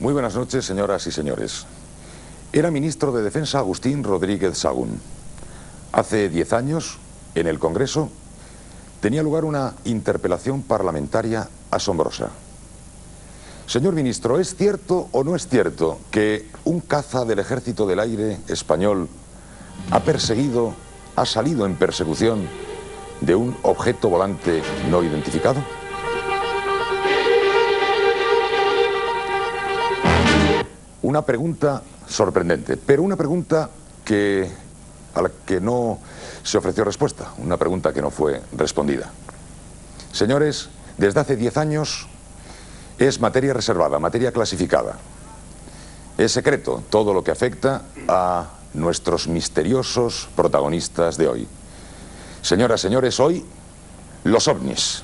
Muy buenas noches, señoras y señores. Era ministro de Defensa Agustín Rodríguez Sagún. Hace 10 años, en el Congreso, tenía lugar una interpelación parlamentaria asombrosa. Señor ministro, ¿es cierto o no es cierto que un caza del Ejército del Aire español ha salido en persecución de un objeto volante no identificado? Una pregunta sorprendente, pero una pregunta a la que no se ofreció respuesta, una pregunta que no fue respondida. Señores, desde hace 10 años es materia reservada, materia clasificada. Es secreto todo lo que afecta a nuestros misteriosos protagonistas de hoy. Señoras, señores, hoy, los ovnis.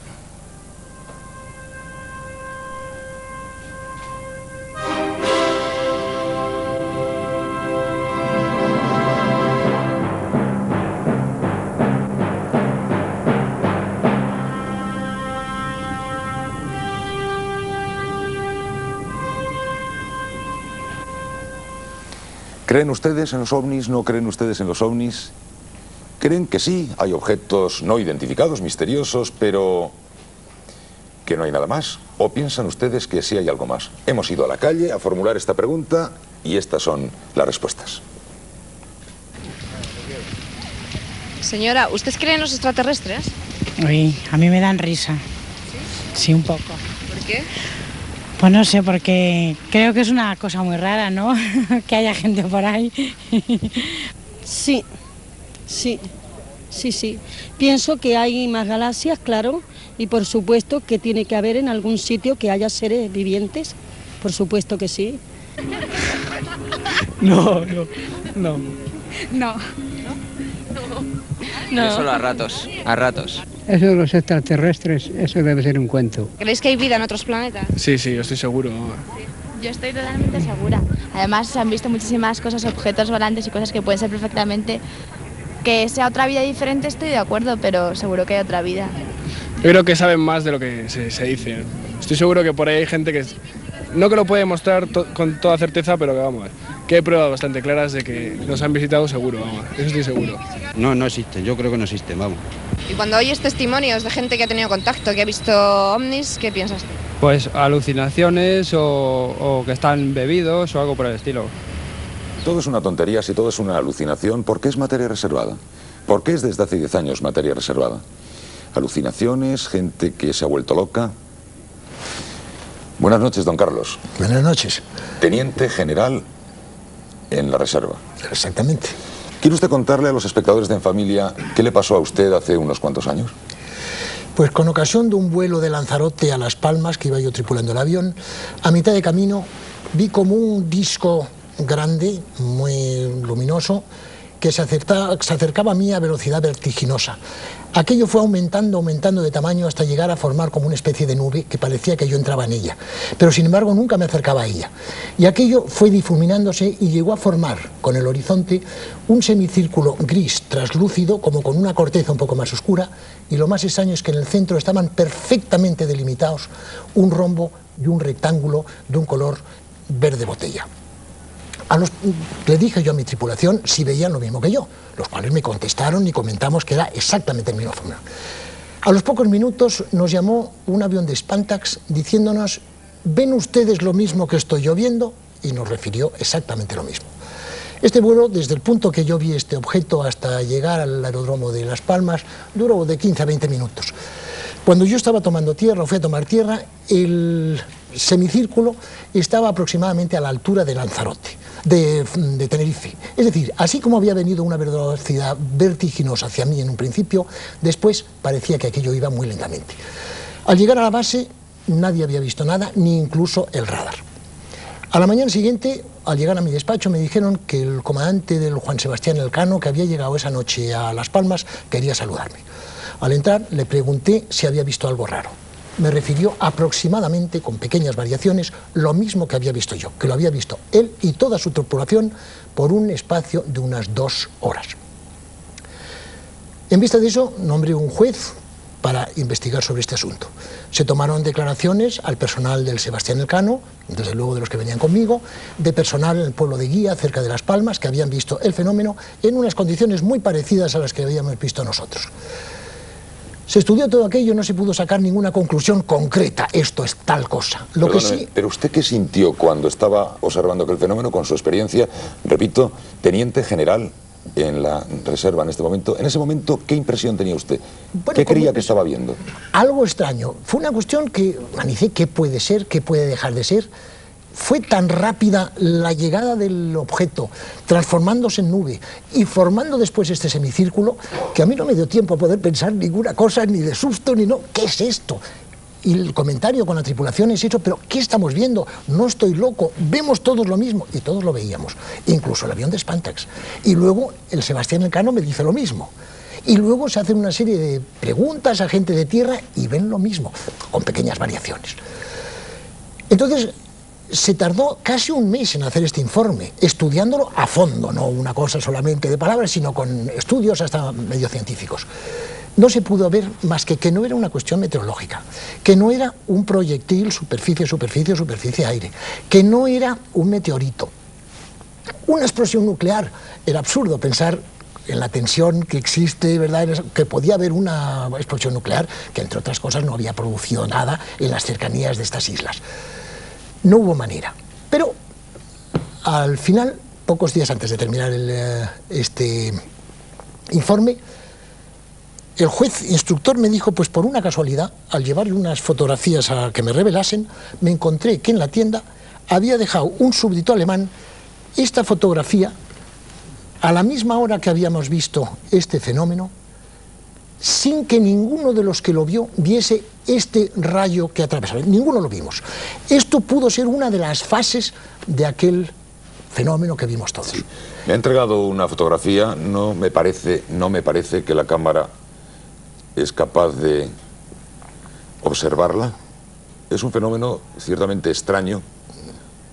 ¿Creen ustedes en los ovnis? ¿No creen ustedes en los ovnis? ¿Creen que sí, hay objetos no identificados, misteriosos, pero que no hay nada más? ¿O piensan ustedes que sí hay algo más? Hemos ido a la calle a formular esta pregunta y estas son las respuestas. Señora, ¿usted cree en los extraterrestres? Uy, a mí me dan risa. ¿Sí? Sí, un poco. ¿Por qué? Pues no sé, porque creo que es una cosa muy rara, ¿no? Que haya gente por ahí. Sí. Pienso que hay más galaxias, claro, y por supuesto que tiene que haber en algún sitio que haya seres vivientes. Por supuesto que sí. No. Solo a ratos. Eso de los extraterrestres, eso debe ser un cuento. ¿Creéis que hay vida en otros planetas? Sí, yo estoy seguro. Yo estoy totalmente segura. Además, se han visto muchísimas cosas, objetos volantes y cosas que pueden ser perfectamente... Que sea otra vida diferente, estoy de acuerdo, pero seguro que hay otra vida. Yo creo que saben más de lo que se dice. Estoy seguro que por ahí hay gente que... No que lo puede mostrar con toda certeza, pero que vamos, que hay pruebas bastante claras de que nos han visitado seguro, vamos, eso estoy seguro. No existen, yo creo que no existen, vamos. Y cuando oyes testimonios de gente que ha tenido contacto, que ha visto ovnis, ¿qué piensas tú? Pues alucinaciones o que están bebidos o algo por el estilo. Todo es una tontería, si todo es una alucinación, ¿por qué es materia reservada? ¿Por qué es desde hace 10 años materia reservada? Alucinaciones, gente que se ha vuelto loca. Buenas noches, don Carlos. Buenas noches. Teniente general en la reserva. Exactamente. ¿Quiere usted contarle a los espectadores de En Familia qué le pasó a usted hace unos cuantos años? Pues con ocasión de un vuelo de Lanzarote a Las Palmas, que iba yo tripulando el avión, a mitad de camino vi como un disco grande, muy luminoso, que se acercaba a mí a velocidad vertiginosa. Aquello fue aumentando de tamaño hasta llegar a formar como una especie de nube que parecía que yo entraba en ella. Pero sin embargo nunca me acercaba a ella. Y aquello fue difuminándose y llegó a formar con el horizonte un semicírculo gris traslúcido, como con una corteza un poco más oscura, y lo más extraño es que en el centro estaban perfectamente delimitados un rombo y un rectángulo de un color verde botella. Le dije yo a mi tripulación si veían lo mismo que yo, los cuales me contestaron y comentamos que era exactamente el mismo fenómeno. A los pocos minutos nos llamó un avión de Spantax diciéndonos: ¿ven ustedes lo mismo que estoy yo viendo? Y nos refirió exactamente lo mismo. Este vuelo, desde el punto que yo vi este objeto hasta llegar al aeródromo de Las Palmas, duró de 15 a 20 minutos. Cuando yo estaba tomando tierra, o fui a tomar tierra, el semicírculo estaba aproximadamente a la altura de Lanzarote, de Tenerife. Es decir, así como había venido una velocidad vertiginosa hacia mí en un principio, después parecía que aquello iba muy lentamente. Al llegar a la base, nadie había visto nada, ni incluso el radar. A la mañana siguiente, al llegar a mi despacho, me dijeron que el comandante del Juan Sebastián Elcano, que había llegado esa noche a Las Palmas, quería saludarme. Al entrar, le pregunté si había visto algo raro. Me refirió aproximadamente, con pequeñas variaciones, lo mismo que había visto yo, que lo había visto él y toda su tripulación por un espacio de unas 2 horas. En vista de eso, nombré un juez para investigar sobre este asunto. Se tomaron declaraciones al personal del Sebastián Elcano, desde luego de los que venían conmigo, de personal en el pueblo de Guía, cerca de Las Palmas, que habían visto el fenómeno en unas condiciones muy parecidas a las que habíamos visto nosotros. Se estudió todo aquello, no se pudo sacar ninguna conclusión concreta, esto es tal cosa. Pero ¿usted qué sintió cuando estaba observando aquel fenómeno con su experiencia, repito, teniente general en la reserva en este momento? En ese momento, ¿qué impresión tenía usted? Bueno, ¿qué creía que estaba viendo? Algo extraño. Fue una cuestión que analicé qué puede ser, qué puede dejar de ser. Fue tan rápida la llegada del objeto, transformándose en nube y formando después este semicírculo, que a mí no me dio tiempo a poder pensar ninguna cosa, ni de susto, ni no. ¿Qué es esto? Y el comentario con la tripulación es hecho, pero ¿qué estamos viendo? No estoy loco, vemos todos lo mismo. Y todos lo veíamos, incluso el avión de Spantax. Y luego el Sebastián Elcano me dice lo mismo. Y luego se hacen una serie de preguntas a gente de tierra y ven lo mismo, con pequeñas variaciones. Entonces, se tardó casi un mes en hacer este informe, estudiándolo a fondo, no una cosa solamente de palabras, sino con estudios hasta medio científicos. No se pudo ver más que no era una cuestión meteorológica, que no era un proyectil superficie, superficie, superficie, aire, que no era un meteorito. Una explosión nuclear, era absurdo pensar en la tensión que existe, ¿verdad?, que podía haber una explosión nuclear, que entre otras cosas no había producido nada en las cercanías de estas islas. No hubo manera. Pero al final, pocos días antes de terminar este informe, el juez instructor me dijo, pues por una casualidad, al llevarle unas fotografías a que me revelasen, me encontré que en la tienda había dejado un súbdito alemán esta fotografía a la misma hora que habíamos visto este fenómeno, sin que ninguno de los que lo vio viese este rayo que atravesaba. Ninguno lo vimos. Esto pudo ser una de las fases de aquel fenómeno que vimos todos. Sí. Me ha entregado una fotografía, no me parece que la cámara es capaz de observarla. Es un fenómeno ciertamente extraño.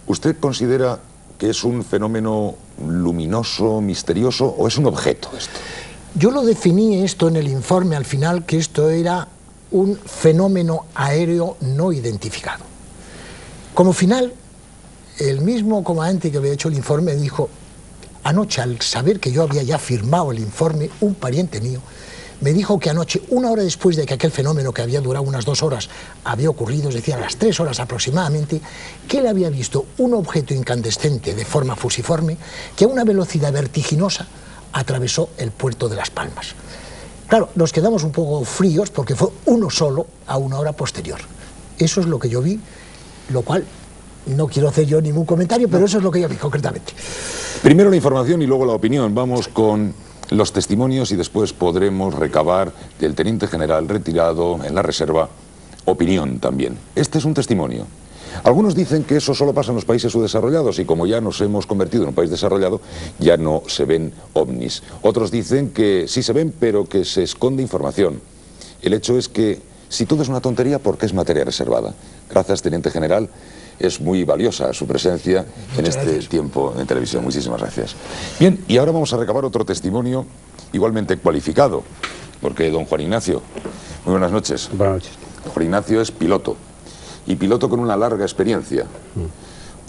¿Usted considera que es un fenómeno luminoso, misterioso, o es un objeto esto? Yo lo definí esto en el informe al final, que esto era un fenómeno aéreo no identificado. Como final, el mismo comandante que había hecho el informe dijo, anoche, al saber que yo había ya firmado el informe, un pariente mío me dijo que anoche, una hora después de que aquel fenómeno, que había durado unas 2 horas, había ocurrido, es decir, a las 3 horas aproximadamente, que él había visto un objeto incandescente de forma fusiforme que a una velocidad vertiginosa atravesó el puerto de Las Palmas. Claro, nos quedamos un poco fríos porque fue uno solo a una hora posterior. Eso es lo que yo vi, lo cual no quiero hacer yo ningún comentario, pero eso es lo que yo vi concretamente. Primero la información y luego la opinión. Vamos con los testimonios y después podremos recabar del teniente general retirado en la reserva opinión también. Este es un testimonio. Algunos dicen que eso solo pasa en los países subdesarrollados y como ya nos hemos convertido en un país desarrollado, ya no se ven ovnis. Otros dicen que sí se ven, pero que se esconde información. El hecho es que si todo es una tontería, ¿por qué es materia reservada? Gracias, teniente general. Es muy valiosa su presencia en este tiempo en televisión. Muchísimas gracias. Bien, y ahora vamos a recabar otro testimonio igualmente cualificado, porque don Juan Ignacio, muy buenas noches. Buenas noches. Don Juan Ignacio es piloto. Y piloto con una larga experiencia.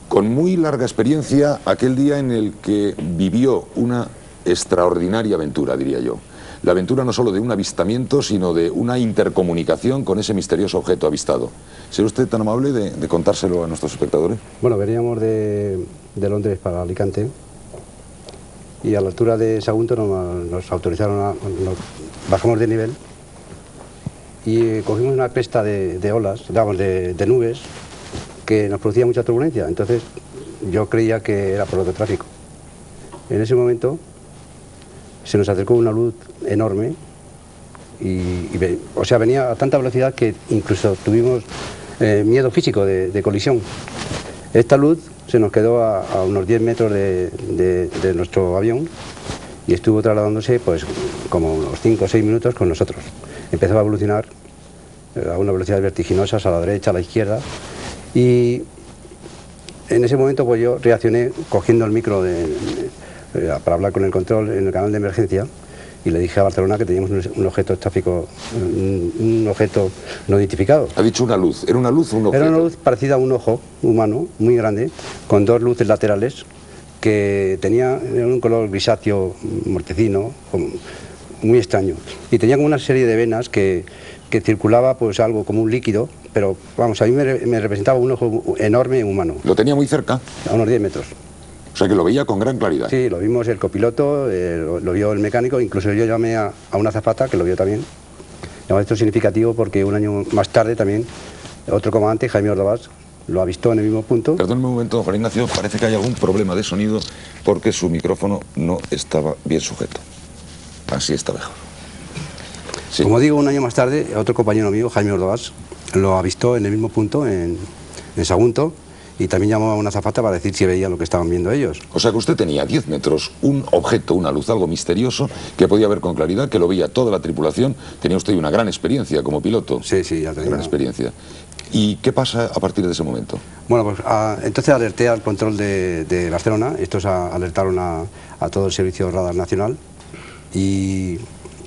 Con muy larga experiencia aquel día en el que vivió una extraordinaria aventura, diría yo. La aventura no solo de un avistamiento, sino de una intercomunicación con ese misterioso objeto avistado. ¿Será usted tan amable de contárselo a nuestros espectadores? Bueno, veníamos de Londres para Alicante y a la altura de Sagunto nos autorizaron nos bajamos de nivel y cogimos una cresta de olas, digamos, de nubes, que nos producía mucha turbulencia. Entonces yo creía que era por lo de tráfico. En ese momento se nos acercó una luz enorme o sea, venía a tanta velocidad que incluso tuvimos miedo físico de colisión. Esta luz se nos quedó a unos 10 metros de nuestro avión y estuvo trasladándose pues como unos 5 o 6 minutos con nosotros. Empezó a evolucionar a una velocidad vertiginosa a la derecha, a la izquierda, y en ese momento pues yo reaccioné cogiendo el micro para hablar con el control en el canal de emergencia y le dije a Barcelona que teníamos un objeto tráfico, un objeto no identificado. Ha dicho una luz. ¿Era una luz o un objeto? Era una luz parecida a un ojo humano, muy grande, con 2 luces laterales, que tenía un color grisáceo, mortecino, muy extraño. Y tenía como una serie de venas que circulaba pues algo como un líquido, pero vamos, a mí me representaba un ojo enorme humano. ¿Lo tenía muy cerca? A unos 10 metros. O sea que lo veía con gran claridad. Sí, lo vimos el copiloto, lo vio el mecánico, incluso yo llamé a una azafata que lo vio también. Esto es significativo porque un año más tarde también otro comandante, Jaime Ordovás, lo avistó en el mismo punto. Perdón un momento, Juan Ignacio, parece que hay algún problema de sonido porque su micrófono no estaba bien sujeto. Así está mejor. Sí. Como digo, un año más tarde, otro compañero mío, Jaime Ordovás, lo avistó en el mismo punto, en Sagunto, y también llamó a una azafata para decir si veía lo que estaban viendo ellos. O sea que usted tenía a 10 metros un objeto, una luz, algo misterioso, que podía ver con claridad, que lo veía toda la tripulación. Tenía usted una gran experiencia como piloto. Sí, sí, ya tenía. Gran experiencia. ¿Y qué pasa a partir de ese momento? Bueno, pues entonces alerté al control de Barcelona. Estos alertaron a todo el servicio radar nacional y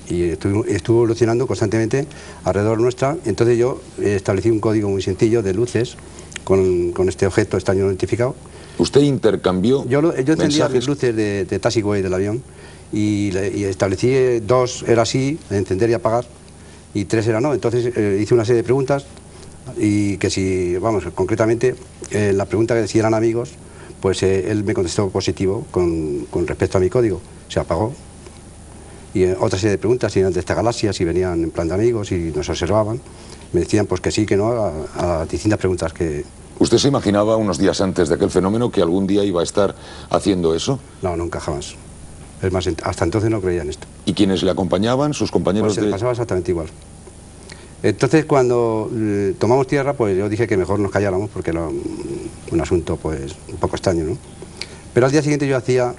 estuvo evolucionando constantemente alrededor nuestra. Entonces yo establecí un código muy sencillo de luces con este objeto extraño no identificado. ¿Usted intercambió Yo encendía mensajes? mis luces de taxiway del avión y establecí 2 era sí, encender y apagar, y 3 era no. Entonces hice una serie de preguntas y que si, vamos, concretamente la pregunta que si eran amigos, pues él me contestó positivo con respecto a mi código, se apagó. Y otra serie de preguntas, si eran de esta galaxia, si venían en plan de amigos, si nos observaban, me decían pues que sí, que no, a distintas preguntas que... ¿Usted se imaginaba unos días antes de aquel fenómeno que algún día iba a estar haciendo eso? No, nunca, jamás. Es más, hasta entonces no creía en esto. ¿Y quienes le acompañaban, sus compañeros pues se pasaba exactamente igual. Entonces cuando tomamos tierra, pues yo dije que mejor nos calláramos porque era un asunto pues un poco extraño, ¿no? Pero al día siguiente yo hacía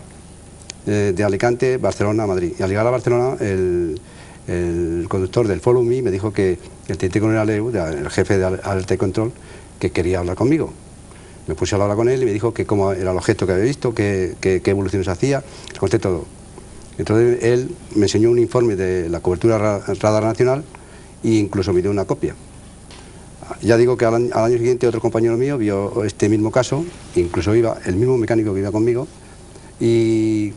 de Alicante, Barcelona a Madrid. Y al llegar a Barcelona, el conductor del Follow Me me dijo que el teniente coronel Aleu, el jefe de alerta y control, que quería hablar conmigo. Me puse a hablar con él y me dijo que cómo era el objeto que había visto, qué evoluciones hacía, le conté todo. Entonces él me enseñó un informe de la cobertura radar nacional e incluso me dio una copia. Ya digo que al año siguiente otro compañero mío vio este mismo caso, incluso iba el mismo mecánico que iba conmigo, y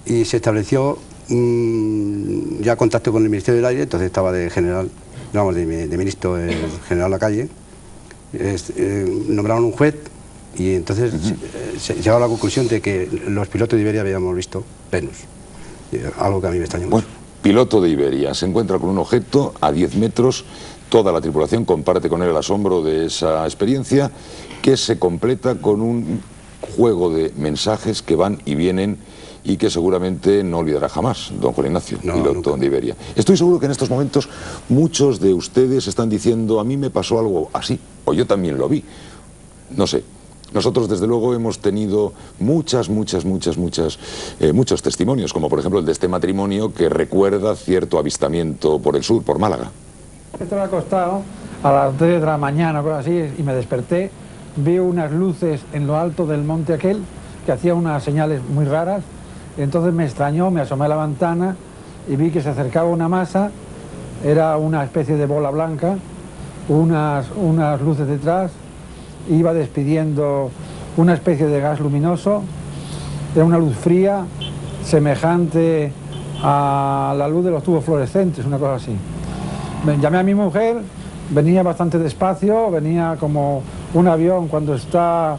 se estableció ya contacto con el Ministerio del Aire. Entonces estaba de general, vamos, de ministro el general Lacalle. Nombraron un juez y entonces se llegó a la conclusión de que los pilotos de Iberia habíamos visto Venus, algo que a mí me extrañó mucho. Bueno, piloto de Iberia se encuentra con un objeto a 10 metros, toda la tripulación comparte con él el asombro de esa experiencia, que se completa con un juego de mensajes que van y vienen y que seguramente no olvidará jamás don Juan Ignacio, piloto de Iberia. Estoy seguro que en estos momentos muchos de ustedes están diciendo: a mí me pasó algo así, o yo también lo vi. No sé. Nosotros, desde luego, hemos tenido muchos testimonios, como por ejemplo el de este matrimonio que recuerda cierto avistamiento por el sur, por Málaga. Estaba acostado a las 3 de la mañana, o algo así, y me desperté. Vi unas luces en lo alto del monte aquel que hacían unas señales muy raras. Entonces me extrañó, me asomé a la ventana y vi que se acercaba una masa, era una especie de bola blanca, unas luces detrás, iba despidiendo una especie de gas luminoso, era una luz fría, semejante a la luz de los tubos fluorescentes, una cosa así. Llamé a mi mujer, venía bastante despacio, venía como un avión cuando está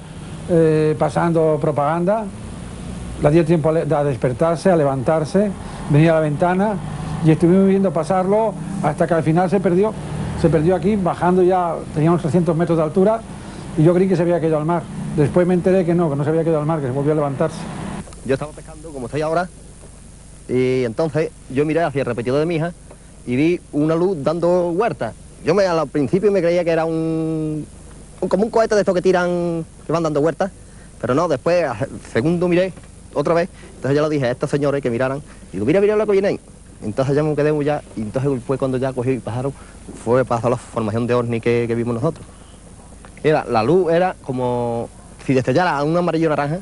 pasando propaganda. Le dio tiempo a despertarse, a levantarse, venía a la ventana y estuvimos viendo pasarlo hasta que al final se perdió aquí, bajando ya, tenía unos 300 metros de altura, y yo creí que se había caído al mar. Después me enteré que no se había caído al mar, que se volvió a levantarse. Yo estaba pescando como estoy ahora, y entonces yo miré hacia el repetidor de mi hija y vi una luz dando vueltas. Yo al principio me creía que era como un cohete de estos que tiran, que van dando vueltas, pero no, después, segundo miré otra vez, entonces ya lo dije a estos señores que miraran, y digo, mira lo que viene ahí. Entonces ya me quedé ya, y entonces fue cuando ya cogí y pasaron, pasó la formación de ovni que vimos nosotros. La luz era como si destellara un amarillo naranja,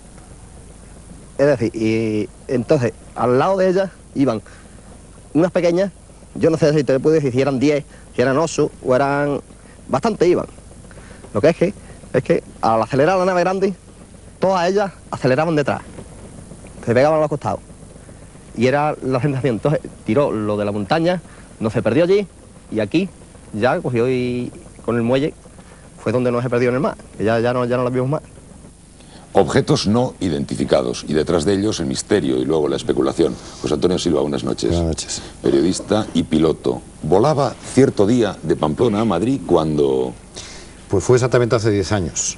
es decir, y entonces al lado de ella iban unas pequeñas, yo no sé si te puedo decir si eran 10, si eran 8 o eran... Bastante iban. Lo que es que al acelerar la nave grande, todas ellas aceleraban detrás. Se pegaban a los costados. Y era la sensación. Entonces tiró lo de la montaña, no se perdió allí, y aquí ya cogió y con el muelle fue donde no se perdió en el mar, que ya no la vimos más. Objetos no identificados y detrás de ellos el misterio y luego la especulación. José Antonio Silva, buenas noches. Buenas noches. Periodista y piloto. Volaba cierto día de Pamplona a Madrid cuando... Pues fue exactamente hace 10 años.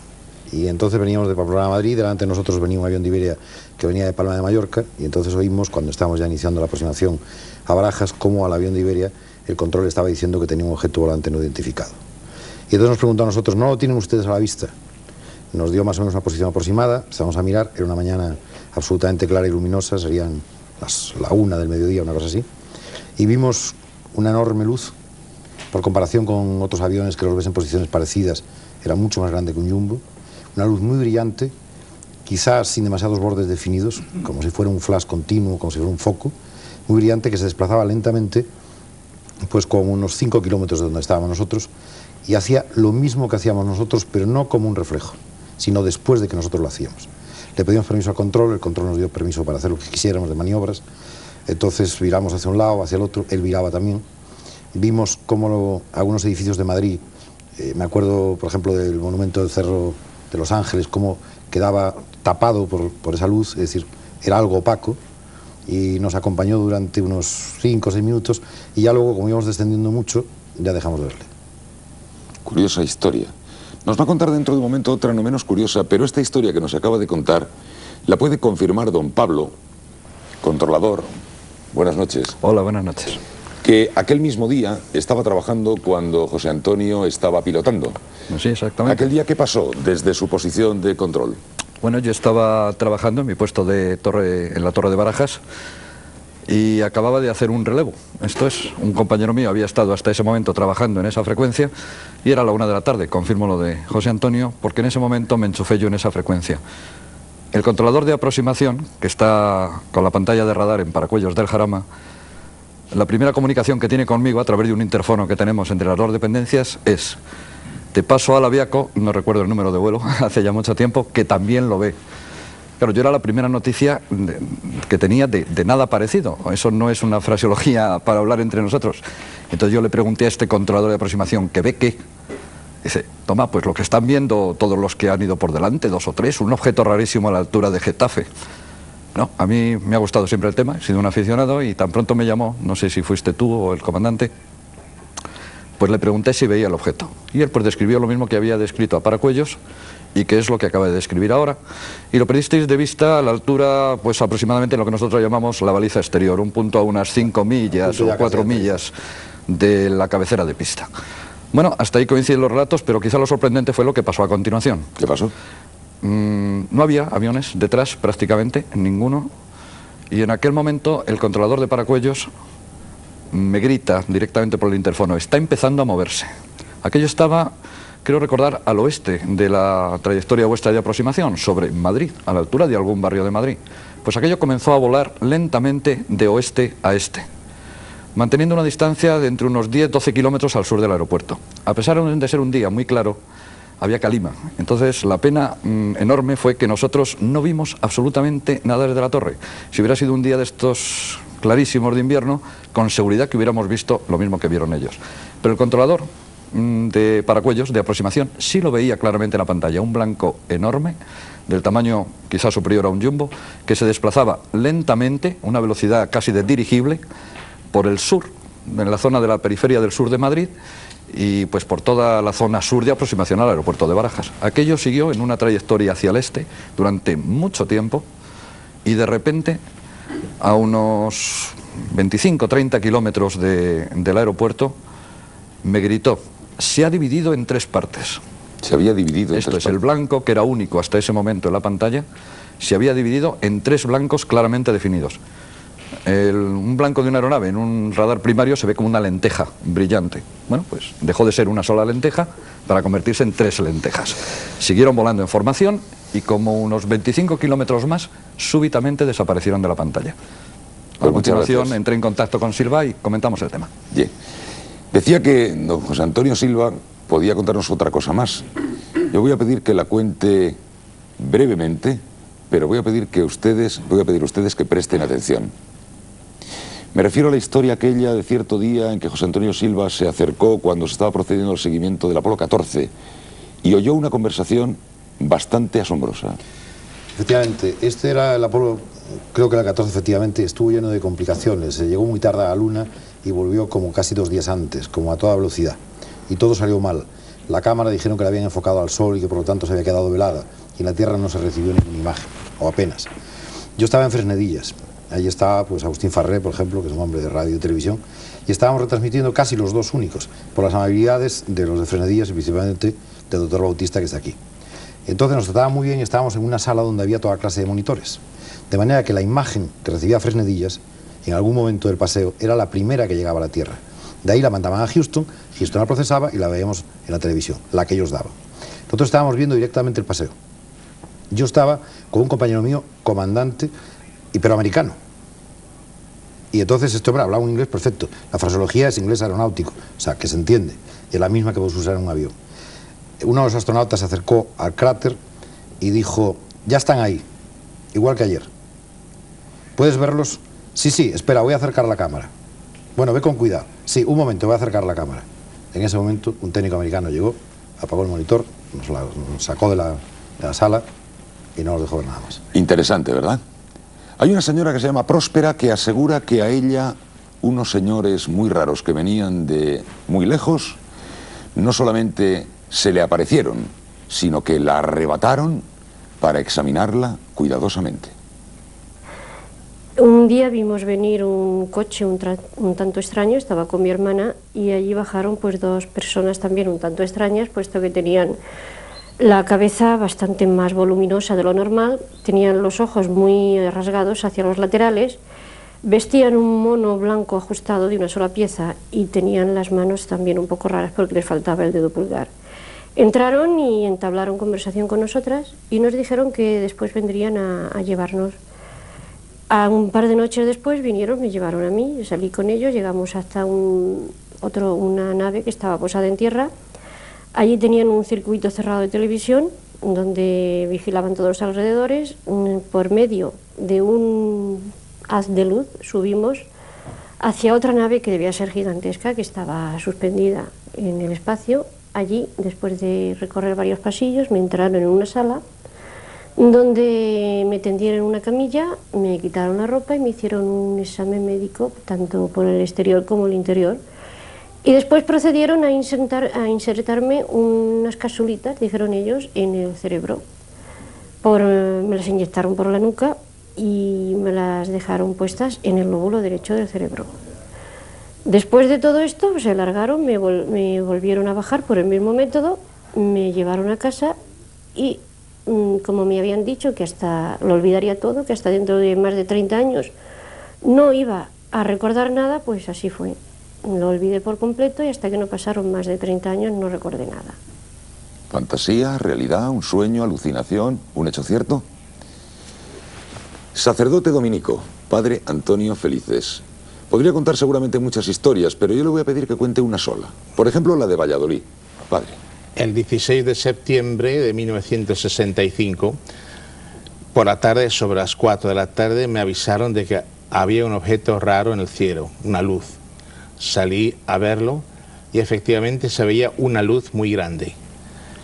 Y entonces veníamos de Pamplona a Madrid, delante de nosotros venía un avión de Iberia que venía de Palma de Mallorca, y entonces oímos, cuando estábamos ya iniciando la aproximación a Barajas, cómo al avión de Iberia el control estaba diciendo que tenía un objeto volante no identificado. Y entonces nos preguntó a nosotros, ¿no lo tienen ustedes a la vista? Nos dio más o menos una posición aproximada, empezamos a mirar, era una mañana absolutamente clara y luminosa, serían la 1 del mediodía, una cosa así, y vimos una enorme luz, por comparación con otros aviones que los ves en posiciones parecidas, era mucho más grande que un jumbo, una luz muy brillante, quizás sin demasiados bordes definidos, como si fuera un flash continuo, como si fuera un foco, muy brillante, que se desplazaba lentamente, pues como unos 5 kilómetros de donde estábamos nosotros, y hacía lo mismo que hacíamos nosotros, pero no como un reflejo, sino después de que nosotros lo hacíamos. Le pedimos permiso al control, el control nos dio permiso para hacer lo que quisiéramos de maniobras, entonces viramos hacia un lado, hacia el otro, él viraba también. Vimos cómo algunos edificios de Madrid, me acuerdo por ejemplo del monumento del Cerro de Los Ángeles, cómo quedaba tapado por esa luz, es decir, era algo opaco, y nos acompañó durante unos 5 o 6 minutos, y ya luego, como íbamos descendiendo mucho, ya dejamos de verle. Curiosa historia. Nos va a contar dentro de un momento otra no menos curiosa, pero esta historia que nos acaba de contar la puede confirmar don Pablo, controlador. Buenas noches. Hola, buenas noches. Que aquel mismo día estaba trabajando cuando José Antonio estaba pilotando. Sí, exactamente. ¿Aquel día qué pasó desde su posición de control? Bueno, yo estaba trabajando en mi puesto de torre, en la torre de Barajas, y acababa de hacer un relevo. Esto es, un compañero mío había estado hasta ese momento trabajando en esa frecuencia y era la 1 de la tarde, confirmo lo de José Antonio, porque en ese momento me enchufé yo en esa frecuencia. El controlador de aproximación, que está con la pantalla de radar en Paracuellos del Jarama, la primera comunicación que tiene conmigo a través de un interfono que tenemos entre las dos dependencias es: te paso al aviaco, no recuerdo el número de vuelo, hace ya mucho tiempo, que también lo ve. Claro, yo era la primera noticia que tenía de nada parecido. Eso no es una fraseología para hablar entre nosotros. Entonces yo le pregunté a este controlador de aproximación, ¿qué ve qué? Dice, toma, pues lo que están viendo todos los que han ido por delante, 2 o 3, un objeto rarísimo a la altura de Getafe. No, a mí me ha gustado siempre el tema, he sido un aficionado, y tan pronto me llamó, no sé si fuiste tú o el comandante, pues le pregunté si veía el objeto. Y él pues describió lo mismo que había descrito a Paracuellos, y que es lo que acaba de describir ahora, y lo perdisteis de vista a la altura, pues aproximadamente lo que nosotros llamamos la baliza exterior, un punto a unas 5 millas o 4 millas de la cabecera de pista. Bueno, hasta ahí coinciden los relatos, pero quizá lo sorprendente fue lo que pasó a continuación. ¿Qué pasó? No había aviones detrás, prácticamente, ninguno, y en aquel momento el controlador de Paracuellos me grita directamente por el interfono, está empezando a moverse. Aquello estaba, creo recordar, al oeste de la trayectoria vuestra de aproximación, sobre Madrid, a la altura de algún barrio de Madrid. Pues aquello comenzó a volar lentamente de oeste a este, manteniendo una distancia de entre unos 10-12 kilómetros al sur del aeropuerto. A pesar de ser un día muy claro, había calima. Entonces la pena enorme fue que nosotros no vimos absolutamente nada desde la torre. Si hubiera sido un día de estos clarísimos de invierno, con seguridad que hubiéramos visto lo mismo que vieron ellos. Pero el controlador de Paracuellos, de aproximación, sí lo veía claramente en la pantalla, un blanco enorme, del tamaño quizás superior a un jumbo, que se desplazaba lentamente, una velocidad casi de dirigible, por el sur, en la zona de la periferia del sur de Madrid, y pues por toda la zona sur de aproximación al aeropuerto de Barajas. Aquello siguió en una trayectoria hacia el este durante mucho tiempo, y de repente, a unos 25-30 kilómetros del aeropuerto, me gritó, se ha dividido en 3 partes. Se había dividido en 3 Esto partes. es, el blanco, que era único hasta ese momento en la pantalla, se había dividido en 3 blancos claramente definidos. Un blanco de una aeronave en un radar primario se ve como una lenteja brillante. Bueno, pues dejó de ser una sola lenteja para convertirse en 3 lentejas. Siguieron volando en formación y como unos 25 kilómetros más, súbitamente desaparecieron de la pantalla. A continuación entré en contacto con Silva y comentamos el tema. Bien. Decía que don José Antonio Silva podía contarnos otra cosa más. Yo voy a pedir que la cuente brevemente, pero voy a pedir a ustedes que presten atención. Me refiero a la historia aquella de cierto día en que José Antonio Silva se acercó cuando se estaba procediendo al seguimiento del Apolo 14 y oyó una conversación bastante asombrosa. Efectivamente, este era el Apolo, creo que era el 14, efectivamente, estuvo lleno de complicaciones. Se llegó muy tarde a la Luna y volvió como casi 2 días antes, como a toda velocidad. Y todo salió mal. La cámara dijeron que la habían enfocado al Sol y que por lo tanto se había quedado velada. Y en la Tierra no se recibió ninguna imagen, o apenas. Yo estaba en Fresnedillas. Allí estaba pues Agustín Farré, por ejemplo, que es un hombre de radio y televisión. Y estábamos retransmitiendo casi los dos únicos, por las amabilidades de los de Fresnedillas y principalmente del doctor Bautista, que está aquí. Entonces nos trataba muy bien y estábamos en una sala donde había toda clase de monitores. De manera que la imagen que recibía Fresnedillas, en algún momento del paseo, era la primera que llegaba a la Tierra. De ahí la mandaban a Houston, Houston la procesaba y la veíamos en la televisión, la que ellos daban. Nosotros estábamos viendo directamente el paseo. Yo estaba con un compañero mío, comandante iberoamericano. Y entonces este hombre hablaba un inglés perfecto. La fraseología es inglés aeronáutico, o sea, que se entiende. Es la misma que vos usar en un avión. Uno de los astronautas se acercó al cráter y dijo, ya están ahí, igual que ayer. ¿Puedes verlos? Sí, sí, espera, voy a acercar la cámara. Bueno, ve con cuidado. Sí, un momento, voy a acercar la cámara. En ese momento un técnico americano llegó, apagó el monitor, nos sacó de la sala y no nos dejó ver nada más. Interesante, ¿verdad? Hay una señora que se llama Próspera que asegura que a ella unos señores muy raros que venían de muy lejos no solamente se le aparecieron, sino que la arrebataron para examinarla cuidadosamente. Un día vimos venir un coche un tanto extraño, estaba con mi hermana y allí bajaron pues 2 personas también un tanto extrañas, puesto que tenían la cabeza bastante más voluminosa de lo normal, tenían los ojos muy rasgados hacia los laterales, vestían un mono blanco ajustado de una sola pieza y tenían las manos también un poco raras porque les faltaba el dedo pulgar. Entraron y entablaron conversación con nosotras y nos dijeron que después vendrían a llevarnos. A un par de noches después vinieron, me llevaron a mí, yo salí con ellos, llegamos hasta una nave que estaba posada en tierra. Allí tenían un circuito cerrado de televisión donde vigilaban todos los alrededores. Por medio de un haz de luz subimos hacia otra nave que debía ser gigantesca, que estaba suspendida en el espacio. Allí, después de recorrer varios pasillos, me entraron en una sala donde me tendieron en una camilla, me quitaron la ropa y me hicieron un examen médico, tanto por el exterior como el interior. Y después procedieron a insertarme unas capsulitas, dijeron ellos, en el cerebro. Me las inyectaron por la nuca y me las dejaron puestas en el lóbulo derecho del cerebro. Después de todo esto, se largaron, me volvieron a bajar por el mismo método, me llevaron a casa y, como me habían dicho que hasta lo olvidaría todo, que hasta dentro de más de 30 años no iba a recordar nada, pues así fue. Lo olvidé por completo y hasta que no pasaron más de 30 años no recordé nada. ¿Fantasía, realidad, un sueño, alucinación, un hecho cierto? Sacerdote dominico, padre Antonio Felices. Podría contar seguramente muchas historias, pero yo le voy a pedir que cuente una sola. Por ejemplo, la de Valladolid. Padre. El 16 de septiembre de 1965, por la tarde, sobre las 4 de la tarde, me avisaron de que había un objeto raro en el cielo, una luz. Salí a verlo y efectivamente se veía una luz muy grande.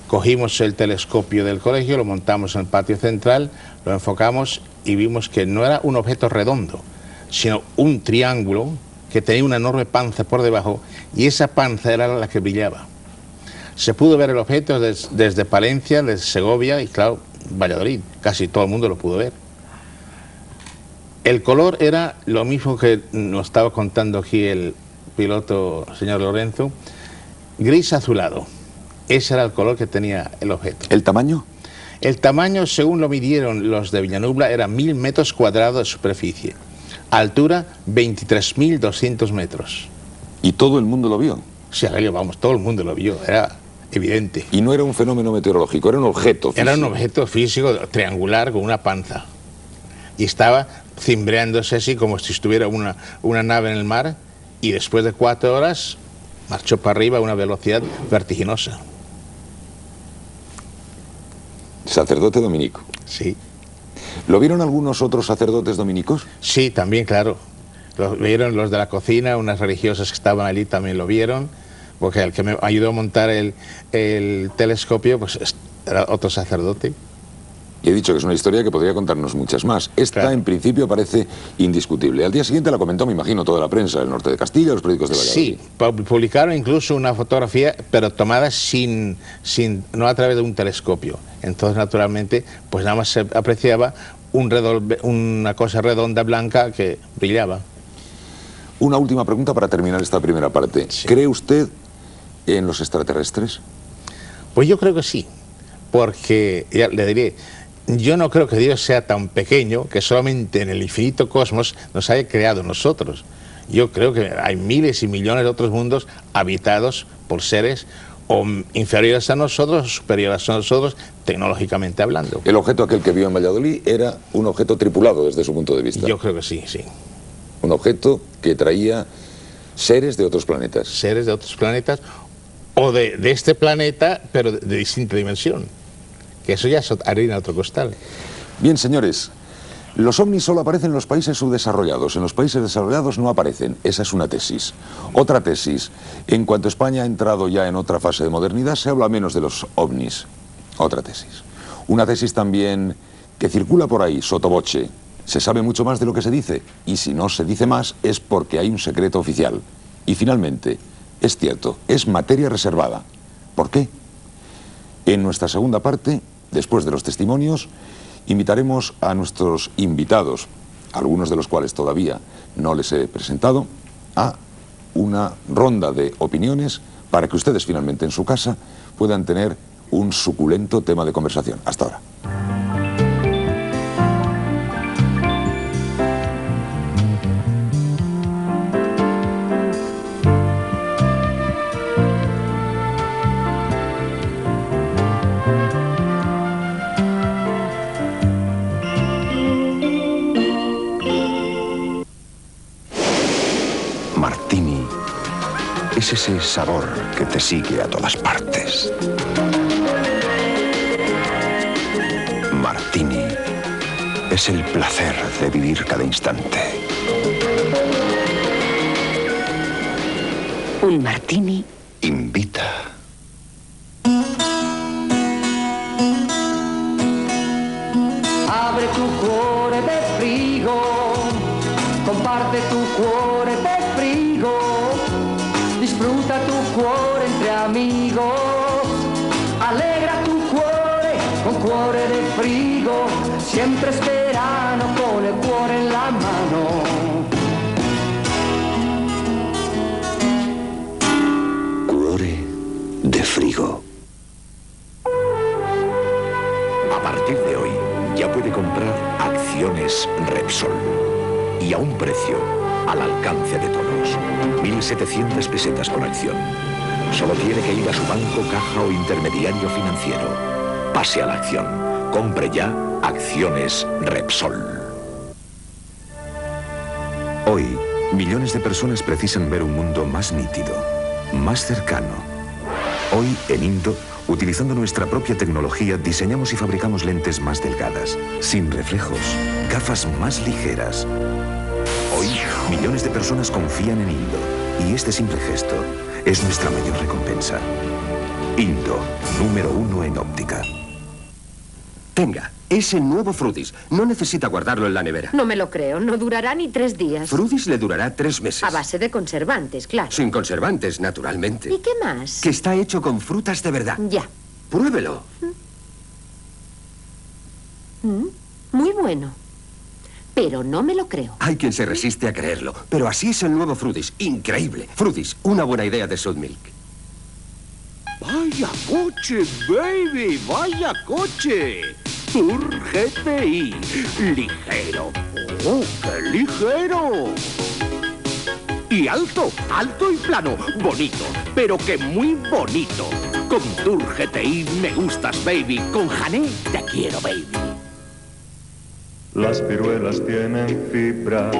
Cogimos el telescopio del colegio, lo montamos en el patio central, lo enfocamos y vimos que no era un objeto redondo, sino un triángulo que tenía una enorme panza por debajo y esa panza era la que brillaba. Se pudo ver el objeto desde Palencia, desde Segovia y, claro, Valladolid. Casi todo el mundo lo pudo ver. El color era lo mismo que nos estaba contando aquí el piloto, señor Lorenzo, gris azulado. Ese era el color que tenía el objeto. ¿El tamaño? El tamaño, según lo midieron los de Villanubla, era 1000 metros cuadrados de superficie. Altura, 23.200 metros. ¿Y todo el mundo lo vio? Sí, vamos, todo el mundo lo vio, era evidente. Y no era un fenómeno meteorológico, era un objeto físico. Era un objeto físico triangular con una panza. Y estaba cimbreándose así como si estuviera una nave en el mar, y después de 4 horas marchó para arriba a una velocidad vertiginosa. Sacerdote dominico. Sí. ¿Lo vieron algunos otros sacerdotes dominicos? Sí, también, claro. Lo vieron los de la cocina, unas religiosas que estaban allí también lo vieron, porque el que me ayudó a montar el telescopio pues era otro sacerdote. Y he dicho que es una historia que podría contarnos muchas más. Esta, en principio, parece indiscutible. Al día siguiente la comentó, me imagino, toda la prensa del norte de Castilla, los periódicos de Valladolid. Sí, publicaron incluso una fotografía, pero tomada no a través de un telescopio. Entonces, naturalmente, pues nada más se apreciaba una cosa redonda, blanca, que brillaba. Una última pregunta para terminar esta primera parte. Sí. ¿Cree usted en los extraterrestres? Pues yo creo que sí, porque, ya le diré, yo no creo que Dios sea tan pequeño que solamente en el infinito cosmos nos haya creado nosotros. Yo creo que hay miles y millones de otros mundos habitados por seres o inferiores a nosotros o superiores a nosotros, tecnológicamente hablando. ¿El objeto aquel que vio en Valladolid era un objeto tripulado desde su punto de vista? Yo creo que sí, sí. Un objeto que traía seres de otros planetas. Seres de otros planetas o de este planeta, pero de distinta dimensión. Que eso ya es harina de otro costal. Bien, señores, los ovnis solo aparecen en los países subdesarrollados. En los países desarrollados no aparecen. Esa es una tesis. Otra tesis. En cuanto España ha entrado ya en otra fase de modernidad, se habla menos de los ovnis. Otra tesis. Una tesis también que circula por ahí, sotoboche. Se sabe mucho más de lo que se dice. Y si no se dice más es porque hay un secreto oficial. Y finalmente, es cierto, es materia reservada. ¿Por qué? En nuestra segunda parte, después de los testimonios, invitaremos a nuestros invitados, algunos de los cuales todavía no les he presentado, a una ronda de opiniones para que ustedes finalmente en su casa puedan tener un suculento tema de conversación. Hasta ahora. Martini es ese sabor que te sigue a todas partes. Martini es el placer de vivir cada instante. Un martini invita. Abre tu cuore de frigo, comparte tu cuore de frigo, disfruta tu cuore entre amigos, allegra tu cuore con cuore de frigo, siempre es verano con el cuore en la mano. Cuore de frigo. A partir de hoy ya puede comprar acciones Repsol. Y a un precio al alcance de todos. 1.700 pesetas por acción. Solo tiene que ir a su banco, caja o intermediario financiero. Pase a la acción. Compre ya acciones Repsol. Hoy, millones de personas precisan ver un mundo más nítido, más cercano. Hoy, en Indo, utilizando nuestra propia tecnología, diseñamos y fabricamos lentes más delgadas, sin reflejos, gafas más ligeras. Hoy, millones de personas confían en Indo, y este simple gesto es nuestra mayor recompensa. Indo, número 1 en óptica. Tenga, ese nuevo Frutis. No necesita guardarlo en la nevera. No me lo creo, no durará ni 3 días. Frutis le durará 3 meses. A base de conservantes, claro. Sin conservantes, naturalmente. ¿Y qué más? Que está hecho con frutas de verdad. Ya. Pruébelo. Muy bueno. Pero no me lo creo. Hay quien se resiste a creerlo, pero así es el nuevo Frutis. Increíble. Frutis, una buena idea de Sudmilk. ¡Vaya coche, baby! ¡Vaya coche! Tour GTI. Ligero. ¡Oh, qué ligero! Y alto, alto y plano. Bonito, pero que muy bonito. Con Tour GTI me gustas, baby. Con Jané te quiero, baby. las ciruelas tienen fibra.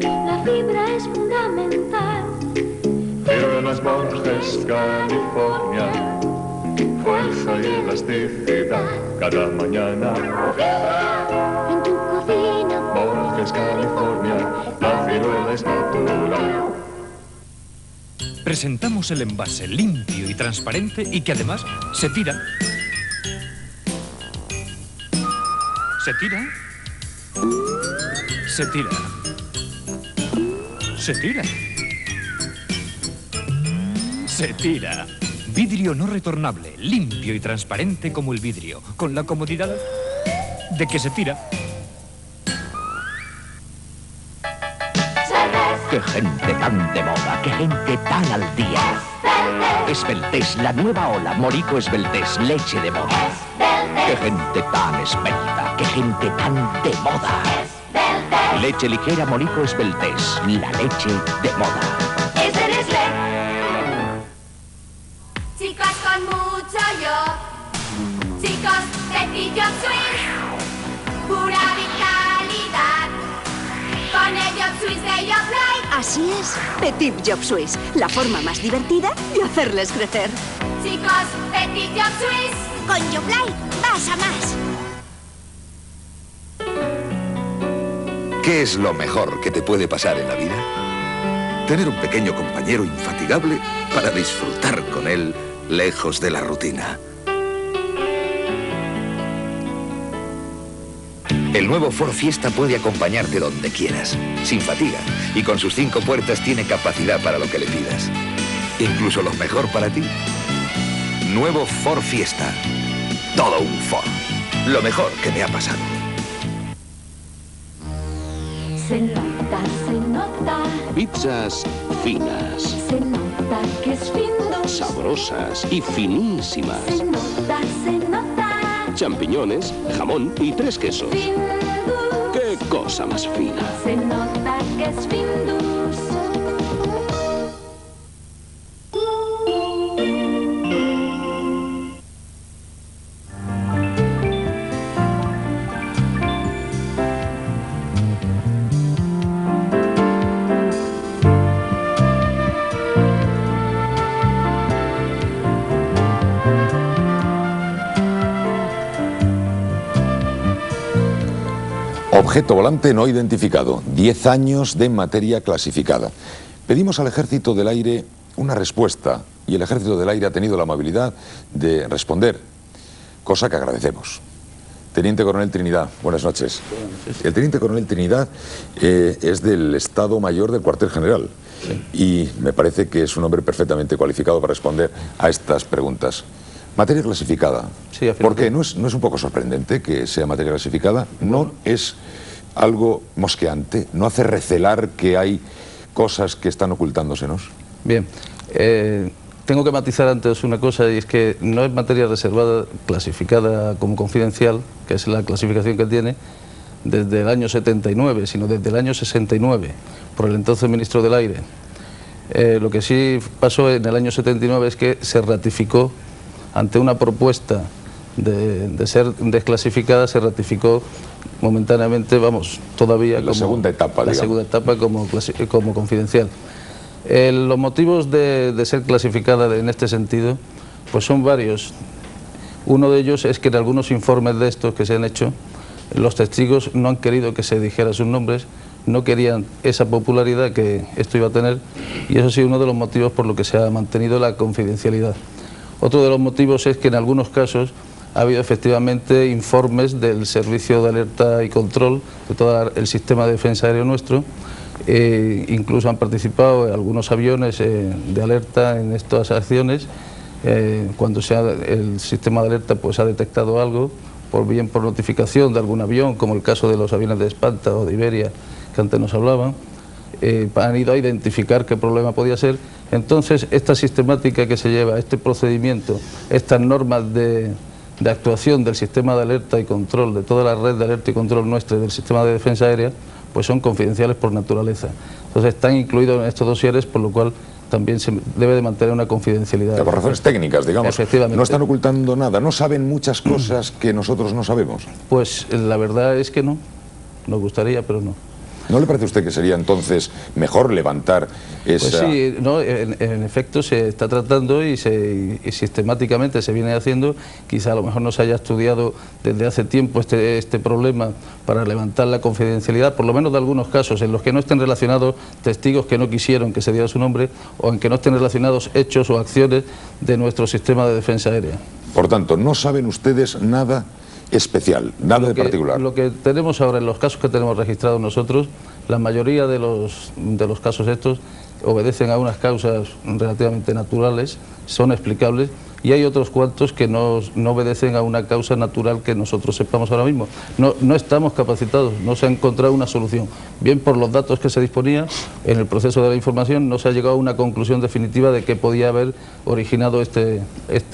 La fibra es fundamental. Ciruelas Borges, California, fuerza y elasticidad cada mañana. En tu cocina. Borges, California, la ciruela es natural. Presentamos el envase limpio y transparente y que además se tira. ¿Se tira? Se tira. Se tira. Se tira. Vidrio no retornable, limpio y transparente como el vidrio, con la comodidad de que se tira. ¡Qué gente tan de moda! ¡Qué gente tan al día! Esbeltés, la nueva ola. Morico Esbeltés, leche de moda. ¡Qué gente tan esbelta! ¡Qué gente tan de moda! Leche ligera Morico Esbeltés, la leche de moda. Chicos con mucho yo. Chicos de Petit Job Suisse. Pura vitalidad. Con el Job Suisse de Job Light. Así es, Petit Job Suisse, la forma más divertida de hacerles crecer. Chicos, Petit Job Suisse. Con Job Light vas a más. ¿Qué es lo mejor que te puede pasar en la vida? Tener un pequeño compañero infatigable para disfrutar con él lejos de la rutina. El nuevo Ford Fiesta puede acompañarte donde quieras, sin fatiga, y con sus 5 puertas tiene capacidad para lo que le pidas. Incluso lo mejor para ti. Nuevo Ford Fiesta. Todo un Ford. Lo mejor que me ha pasado. Se nota. Pizzas finas, Se nota que es Findus. sabrosas y finísimas. Se nota. Champiñones, jamón y 3 quesos. Findus. ¡Qué cosa más fina! Se nota que es Findus. Objeto volante no identificado, 10 años de materia clasificada. Pedimos al Ejército del Aire una respuesta y el Ejército del Aire ha tenido la amabilidad de responder, cosa que agradecemos. Teniente Coronel Trinidad, buenas noches. El Teniente Coronel Trinidad es del Estado Mayor del Cuartel General y me parece que es un hombre perfectamente cualificado para responder a estas preguntas. Materia clasificada. Sí, ¿Por qué? ¿No es un poco sorprendente que sea materia clasificada? ¿No es algo mosqueante? ¿No hace recelar que hay cosas que están ocultándosenos? Bien, tengo que matizar antes una cosa, y es que no es materia reservada, clasificada como confidencial, que es la clasificación que tiene, desde el año 79, sino desde el año 69, por el entonces Ministro del Aire. Lo que sí pasó en el año 79 es que se ratificó, ante una propuesta de ser desclasificada, se ratificó momentáneamente, vamos, todavía como... La segunda etapa, La segunda etapa como confidencial. Los motivos de ser clasificada en este sentido, pues son varios. Uno de ellos es que en algunos informes de estos que se han hecho, los testigos no han querido que se dijera sus nombres, no querían esa popularidad que esto iba a tener, y eso ha sido uno de los motivos por los que se ha mantenido la confidencialidad. Otro de los motivos es que en algunos casos ha habido efectivamente informes del Servicio de Alerta y Control de todo el sistema de defensa aéreo nuestro. Incluso han participado algunos aviones de alerta en estas acciones. Cuando el sistema de alerta pues ha detectado algo, bien por notificación de algún avión, como el caso de los aviones de Espanta o de Iberia, que antes nos hablaban, han ido a identificar qué problema podía ser. Entonces, esta sistemática que se lleva, este procedimiento, estas normas de actuación del sistema de alerta y control, de toda la red de alerta y control nuestra y del sistema de defensa aérea, pues son confidenciales por naturaleza. Entonces, están incluidos en estos dosieres, por lo cual también se debe de mantener una confidencialidad. Por razones técnicas, digamos. Efectivamente. No están ocultando nada, no saben muchas cosas que nosotros no sabemos. Pues la verdad es que no. Nos gustaría, pero no. ¿No le parece a usted que sería entonces mejor levantar esa...? Pues sí, no, en efecto se está tratando y sistemáticamente se viene haciendo. Quizá a lo mejor no se haya estudiado desde hace tiempo este problema para levantar la confidencialidad, por lo menos de algunos casos en los que no estén relacionados testigos que no quisieron que se diera su nombre, o en que no estén relacionados hechos o acciones de nuestro sistema de defensa aérea. Por tanto, ¿no saben ustedes nada especial, nada de particular? Lo que tenemos ahora en los casos que tenemos registrados nosotros, la mayoría de los casos estos obedecen a unas causas relativamente naturales, son explicables, y hay otros cuantos que no obedecen a una causa natural que nosotros sepamos ahora mismo. No estamos capacitados, no se ha encontrado una solución. Bien por los datos que se disponía, en el proceso de la información no se ha llegado a una conclusión definitiva de qué podía haber originado este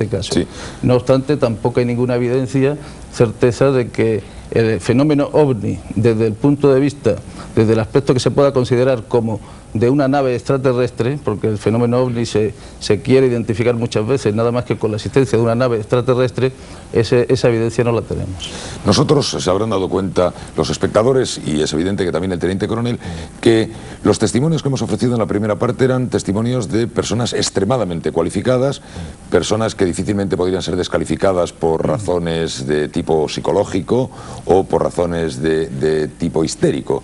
caso. Sí. No obstante, tampoco hay ninguna evidencia, certeza de que el fenómeno OVNI, desde el punto de vista, desde el aspecto que se pueda considerar como de una nave extraterrestre, porque el fenómeno OVNI se quiere identificar muchas veces, nada más que con la existencia de una nave extraterrestre, esa evidencia no la tenemos. Nosotros se habrán dado cuenta, los espectadores, y es evidente que también el teniente coronel, que los testimonios que hemos ofrecido en la primera parte eran testimonios de personas extremadamente cualificadas, personas que difícilmente podrían ser descalificadas por razones de tipo psicológico o por razones de tipo histérico.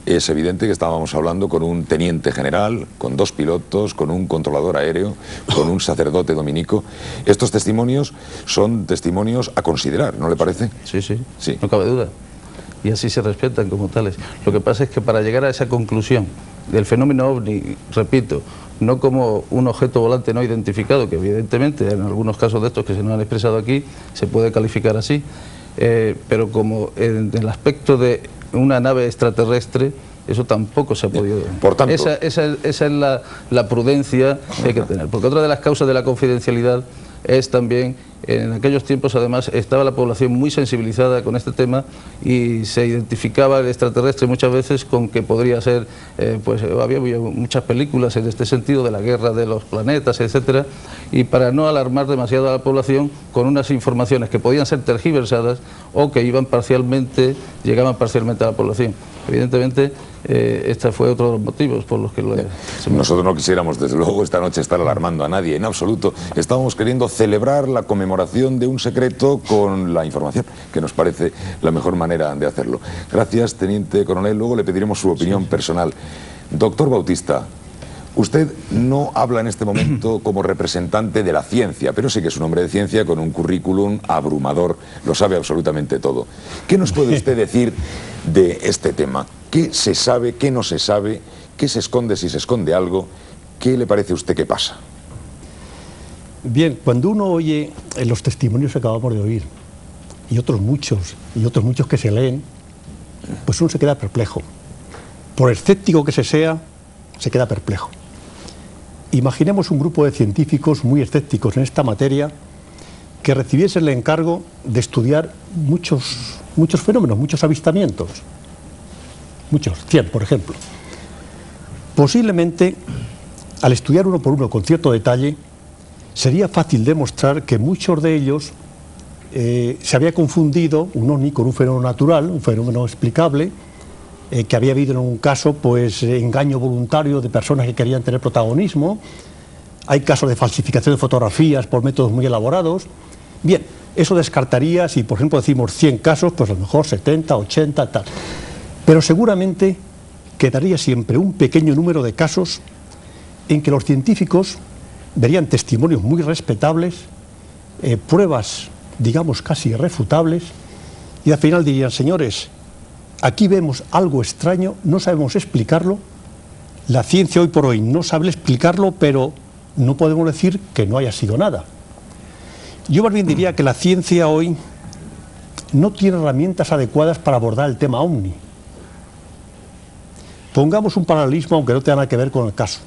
Es evidente que estábamos hablando con un teniente general, con 2 pilotos, con un controlador aéreo, con un sacerdote dominico. Estos testimonios son testimonios a considerar, ¿no le parece? Sí, no cabe duda. Y así se respetan como tales. Lo que pasa es que para llegar a esa conclusión del fenómeno OVNI, repito, no como un objeto volante no identificado, que evidentemente en algunos casos de estos que se nos han expresado aquí se puede calificar así, pero como en el aspecto de una nave extraterrestre, eso tampoco se ha podido. Por tanto, esa es la prudencia que hay que tener, porque otra de las causas de la confidencialidad es también, en aquellos tiempos además estaba la población muy sensibilizada con este tema y se identificaba el extraterrestre muchas veces con que podría ser, pues había muchas películas en este sentido de la guerra de los planetas, etcétera, y para no alarmar demasiado a la población con unas informaciones que podían ser tergiversadas o que llegaban parcialmente a la población. Evidentemente, este fue otro de los motivos por los que nosotros no quisiéramos, desde luego, esta noche estar alarmando a nadie, en absoluto. Estábamos queriendo celebrar la conmemoración de un secreto con la información, que nos parece la mejor manera de hacerlo. Gracias, teniente coronel. Luego le pediremos su opinión personal. Doctor Bautista, usted no habla en este momento como representante de la ciencia, pero sí que es un hombre de ciencia con un currículum abrumador, lo sabe absolutamente todo. ¿Qué nos puede usted decir de este tema? ¿Qué se sabe, qué no se sabe, qué se esconde si se esconde algo? ¿Qué le parece a usted que pasa? Bien, cuando uno oye los testimonios que acabamos de oír, y otros muchos que se leen, pues uno se queda perplejo. Por escéptico que se sea, se queda perplejo. Imaginemos un grupo de científicos muy escépticos en esta materia que recibiesen el encargo de estudiar muchos fenómenos, muchos avistamientos. Muchos, 100 por ejemplo. Posiblemente, al estudiar uno por uno con cierto detalle, sería fácil demostrar que muchos de ellos se había confundido un ovni con un fenómeno natural, un fenómeno explicable, que había habido en un caso pues engaño voluntario de personas que querían tener protagonismo. Hay casos de falsificación de fotografías por métodos muy elaborados. Bien, eso descartaría, si por ejemplo decimos 100 casos, pues a lo mejor 70, 80, tal. Pero seguramente quedaría siempre un pequeño número de casos en que los científicos verían testimonios muy respetables, pruebas, digamos, casi irrefutables, y al final dirían, señores, aquí vemos algo extraño, no sabemos explicarlo, la ciencia hoy por hoy no sabe explicarlo, pero no podemos decir que no haya sido nada. Yo más bien diría que la ciencia hoy no tiene herramientas adecuadas para abordar el tema OVNI. Pongamos un paralelismo, aunque no tenga nada que ver con el caso.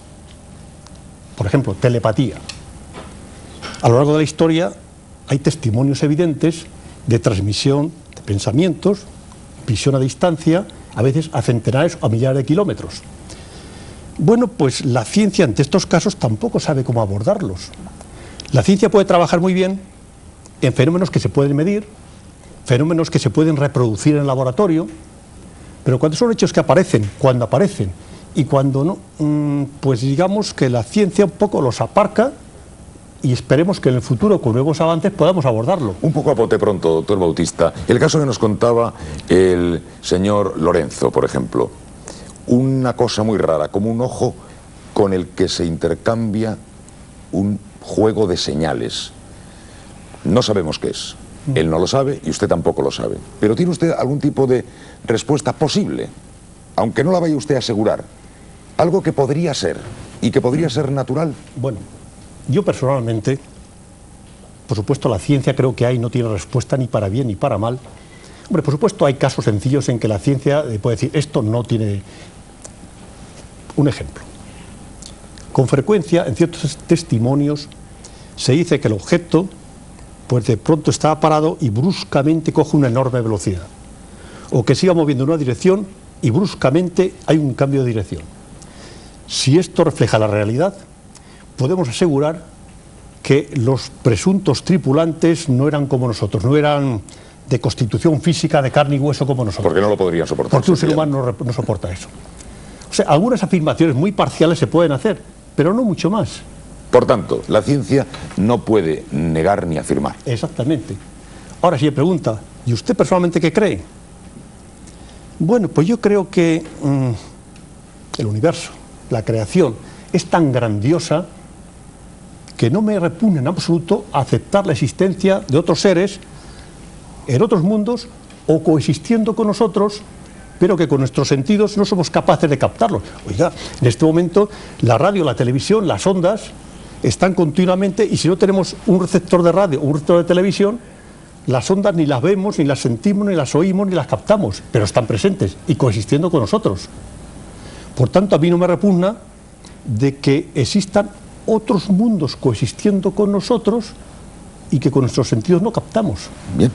Por ejemplo, telepatía. A lo largo de la historia hay testimonios evidentes de transmisión de pensamientos, visión a distancia, a veces a centenares o a millares de kilómetros. Bueno, pues la ciencia ante estos casos tampoco sabe cómo abordarlos. La ciencia puede trabajar muy bien en fenómenos que se pueden medir, fenómenos que se pueden reproducir en el laboratorio, Pero cuando son hechos que aparecen, cuando aparecen, y cuando no, pues digamos que la ciencia un poco los aparca y esperemos que en el futuro, con nuevos avances, podamos abordarlo. Un poco a bote pronto, doctor Bautista. El caso que nos contaba el señor Lorenzo, por ejemplo. Una cosa muy rara, como un ojo con el que se intercambia un juego de señales. No sabemos qué es. Él no lo sabe y usted tampoco lo sabe. Pero ¿tiene usted algún tipo de respuesta posible? Aunque no la vaya usted a asegurar. Algo que podría ser y que podría ser natural. Bueno, yo personalmente, por supuesto la ciencia creo que no tiene respuesta ni para bien ni para mal. Hombre, por supuesto hay casos sencillos en que la ciencia puede decir esto no tiene... Un ejemplo. Con frecuencia en ciertos testimonios se dice que el objeto pues de pronto está parado y bruscamente coge una enorme velocidad. O que siga moviendo en una dirección y bruscamente hay un cambio de dirección. Si esto refleja la realidad, podemos asegurar que los presuntos tripulantes no eran como nosotros, no eran de constitución física, de carne y hueso como nosotros. Porque no lo podrían soportar. Porque un ser humano no soporta eso. O sea, algunas afirmaciones muy parciales se pueden hacer, pero no mucho más. Por tanto, la ciencia no puede negar ni afirmar. Exactamente. Ahora, si me pregunta, ¿y usted personalmente qué cree? Bueno, pues yo creo que el universo, la creación, es tan grandiosa que no me repugna en absoluto aceptar la existencia de otros seres en otros mundos o coexistiendo con nosotros, pero que con nuestros sentidos no somos capaces de captarlos. Oiga, en este momento la radio, la televisión, las ondas están continuamente, y si no tenemos un receptor de radio o un receptor de televisión, las ondas ni las vemos, ni las sentimos, ni las oímos, ni las captamos, pero están presentes y coexistiendo con nosotros. Por tanto, a mí no me repugna de que existan otros mundos coexistiendo con nosotros y que con nuestros sentidos no captamos. Bien.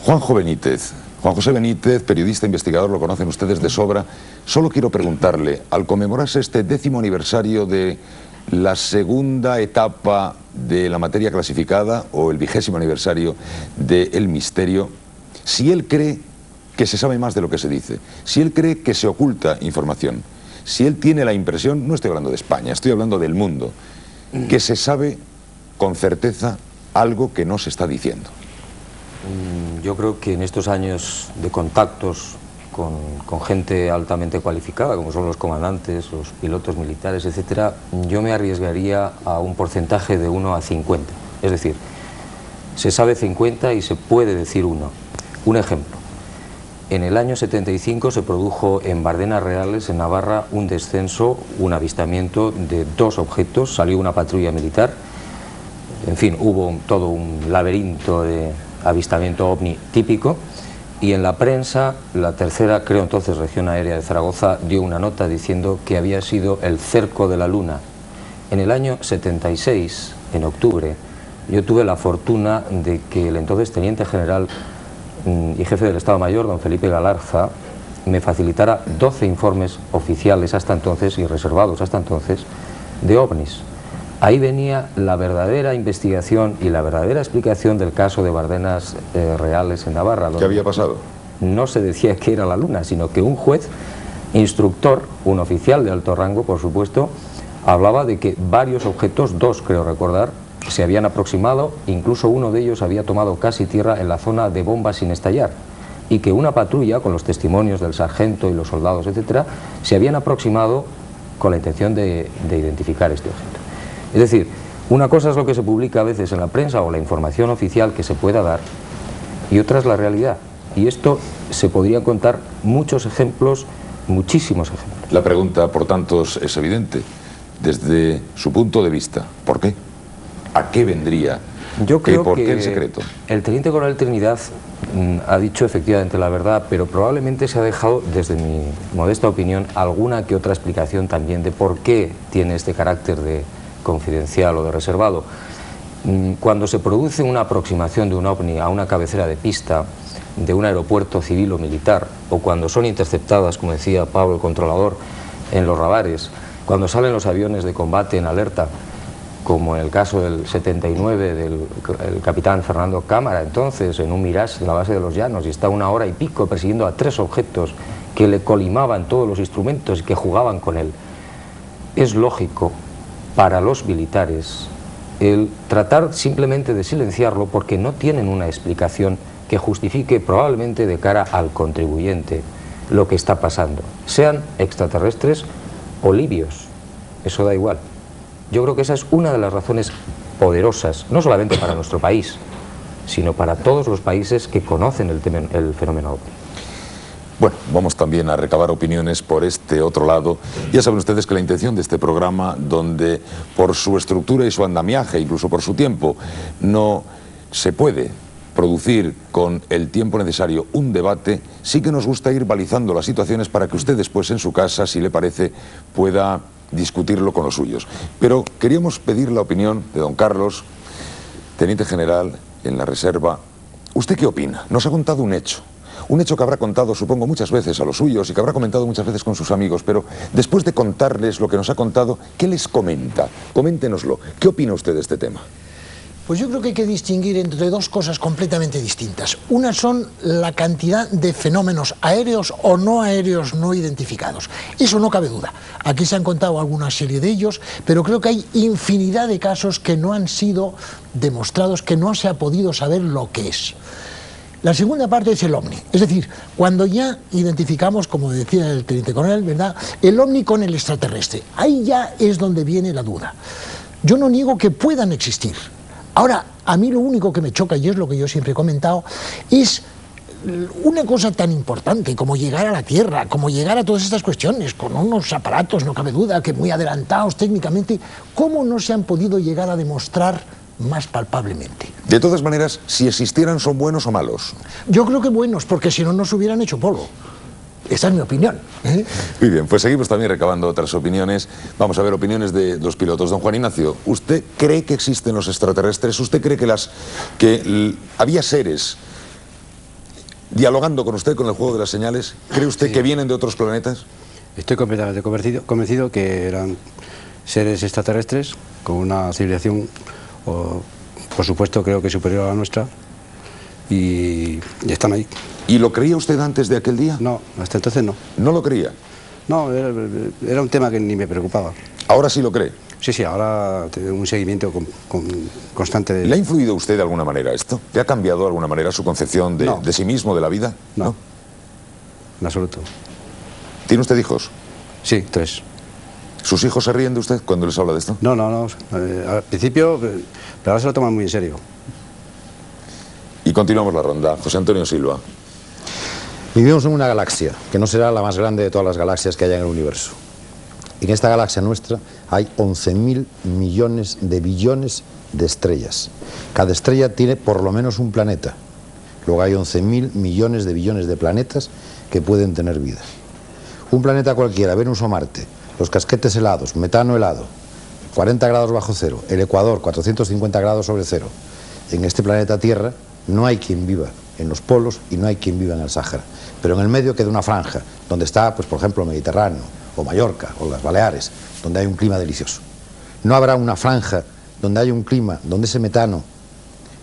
Juanjo Benítez, Juan José Benítez, periodista, investigador, lo conocen ustedes de sobra. Solo quiero preguntarle, al conmemorarse este 10º aniversario de la segunda etapa de la materia clasificada, o el 20º aniversario del misterio, si él cree que se sabe más de lo que se dice, si él cree que se oculta información, si él tiene la impresión, no estoy hablando de España, estoy hablando del mundo, que se sabe con certeza algo que no se está diciendo. Yo creo que en estos años de contactos con gente altamente cualificada, como son los comandantes, los pilotos militares, etcétera, yo me arriesgaría a un porcentaje de 1 a 50. Es decir, se sabe 50 y se puede decir 1. Un ejemplo. En el año 75 se produjo en Bardenas Reales, en Navarra, un descenso, un avistamiento de 2 objetos. Salió una patrulla militar. En fin, hubo todo un laberinto de avistamiento ovni típico. Y en la prensa, la tercera, creo entonces, Región Aérea de Zaragoza, dio una nota diciendo que había sido el cerco de la Luna. En el año 76, en octubre, yo tuve la fortuna de que el entonces teniente general y jefe del Estado Mayor, don Felipe Galarza, me facilitara 12 informes oficiales hasta entonces y reservados hasta entonces de ovnis. Ahí venía la verdadera investigación y la verdadera explicación del caso de Bardenas Reales en Navarra. ¿Qué había pasado? No se decía que era la Luna, sino que un juez, instructor, un oficial de alto rango, por supuesto, hablaba de que varios objetos, 2 creo recordar, se habían aproximado, incluso uno de ellos había tomado casi tierra en la zona de bombas sin estallar, y que una patrulla, con los testimonios del sargento y los soldados, etcétera, se habían aproximado con la intención de identificar este objeto. Es decir, una cosa es lo que se publica a veces en la prensa o la información oficial que se pueda dar, y otra es la realidad. Y esto se podrían contar muchos ejemplos, muchísimos ejemplos. La pregunta, por tanto, es evidente. Desde su punto de vista, ¿por qué? ¿A qué vendría? Yo creo ¿Por que qué el secreto? El teniente coronel Trinidad ha dicho efectivamente la verdad, pero probablemente se ha dejado, desde mi modesta opinión, alguna que otra explicación también de por qué tiene este carácter de confidencial o de reservado. Cuando se produce una aproximación de un ovni a una cabecera de pista de un aeropuerto civil o militar, o cuando son interceptadas, como decía Pablo el controlador, en los radares, cuando salen los aviones de combate en alerta, como en el caso del 79 del el capitán Fernando Cámara, entonces en un Mirage en la base de los Llanos, y está 1 hora y pico persiguiendo a 3 objetos que le colimaban todos los instrumentos y que jugaban con él. Es lógico para los militares el tratar simplemente de silenciarlo porque no tienen una explicación que justifique probablemente de cara al contribuyente lo que está pasando, sean extraterrestres o libios, eso da igual. Yo creo que esa es una de las razones poderosas, no solamente para nuestro país, sino para todos los países que conocen el fenómeno OVNI. Bueno, vamos también a recabar opiniones por este otro lado. Ya saben ustedes que la intención de este programa, donde por su estructura y su andamiaje, incluso por su tiempo, no se puede producir con el tiempo necesario un debate, sí que nos gusta ir balizando las situaciones para que usted después en su casa, si le parece, pueda discutirlo con los suyos. Pero queríamos pedir la opinión de don Carlos, teniente general en la reserva. ¿Usted qué opina? Nos ha contado un hecho que habrá contado, supongo, muchas veces a los suyos y que habrá comentado muchas veces con sus amigos, pero después de contarles lo que nos ha contado, ¿qué les comenta? Coméntenoslo. ¿Qué opina usted de este tema? Pues yo creo que hay que distinguir entre dos cosas completamente distintas. Una son la cantidad de fenómenos aéreos o no aéreos no identificados. Eso no cabe duda. Aquí se han contado alguna serie de ellos, pero creo que hay infinidad de casos que no han sido demostrados, que no se ha podido saber lo que es. La segunda parte es el OVNI, es decir, cuando ya identificamos, como decía el teniente coronel, ¿verdad?, el OVNI con el extraterrestre. Ahí ya es donde viene la duda. Yo no niego que puedan existir. Ahora, a mí lo único que me choca, y es lo que yo siempre he comentado, es una cosa tan importante como llegar a la Tierra, como llegar a todas estas cuestiones, con unos aparatos, no cabe duda, que muy adelantados técnicamente, ¿cómo no se han podido llegar a demostrar más palpablemente? De todas maneras, si existieran, ¿son buenos o malos? Yo creo que buenos, porque si no, no se hubieran hecho polvo. Esa es mi opinión. Muy bien, pues seguimos también recabando otras opiniones. Vamos a ver opiniones de los pilotos. Don Juan Ignacio, ¿usted cree que existen los extraterrestres? ¿Usted cree que había seres dialogando con usted con el juego de las señales? ¿Cree usted que vienen de otros planetas? Estoy completamente convencido que eran seres extraterrestres con una civilización, por supuesto, creo que superior a la nuestra, y están ahí. ¿Y lo creía usted antes de aquel día? No, hasta entonces no. ¿No lo creía? No, era un tema que ni me preocupaba. ¿Ahora sí lo cree? Sí, ahora tengo un seguimiento constante de... ¿Le ha influido a usted de alguna manera esto? ¿Le ha cambiado de alguna manera su concepción de sí mismo, de la vida? No, en absoluto. ¿Tiene usted hijos? Sí, 3. ¿Sus hijos se ríen de usted cuando les habla de esto? No. Al principio, pero ahora se lo toman muy en serio. Y continuamos la ronda. José Antonio Silva. Vivimos en una galaxia que no será la más grande de todas las galaxias que haya en el universo. En esta galaxia nuestra hay 11.000 millones de billones de estrellas. Cada estrella tiene por lo menos un planeta. Luego hay 11.000 millones de billones de planetas que pueden tener vida. Un planeta cualquiera, Venus o Marte, los casquetes helados, metano helado, 40 grados bajo cero, el Ecuador, 450 grados sobre cero. En este planeta Tierra no hay quien viva en los polos y no hay quien viva en el Sáhara. Pero en el medio queda una franja, donde está, pues, por ejemplo, el Mediterráneo, o Mallorca, o las Baleares, donde hay un clima delicioso. No habrá una franja donde haya un clima, donde ese metano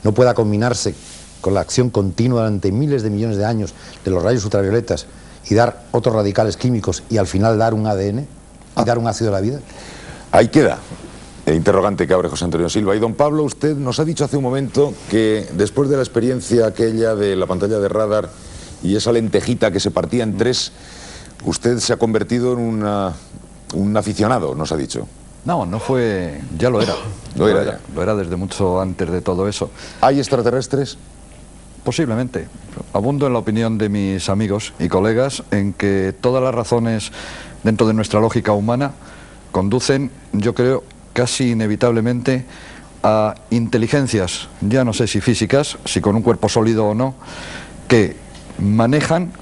no pueda combinarse con la acción continua durante miles de millones de años de los rayos ultravioletas y dar otros radicales químicos y al final dar un ADN y dar un ácido de la vida. Ahí queda el interrogante que abre José Antonio Silva. Y don Pablo, usted nos ha dicho hace un momento que después de la experiencia aquella de la pantalla de radar y esa lentejita que se partía en 3, usted se ha convertido en un aficionado, nos ha dicho. No, no fue... ya lo era. Lo era ya. Lo era desde mucho antes de todo eso. ¿Hay extraterrestres? Posiblemente. Abundo en la opinión de mis amigos y colegas en que todas las razones dentro de nuestra lógica humana conducen, yo creo, casi inevitablemente a inteligencias, ya no sé si físicas, si con un cuerpo sólido o no, que manejan,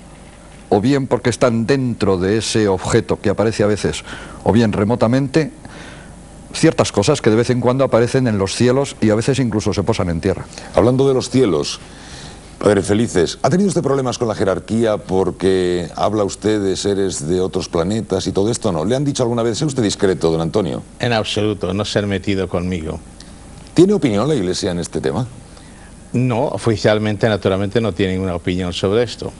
o bien porque están dentro de ese objeto que aparece a veces, o bien remotamente, ciertas cosas que de vez en cuando aparecen en los cielos y a veces incluso se posan en tierra. Hablando de los cielos, Padre Felices, ¿ha tenido usted problemas con la jerarquía porque habla usted de seres de otros planetas y todo esto? ¿No? ¿Le han dicho alguna vez, sea usted discreto, don Antonio? En absoluto, no se han metido conmigo. ¿Tiene opinión la Iglesia en este tema? No, oficialmente, naturalmente, no tiene ninguna opinión sobre esto.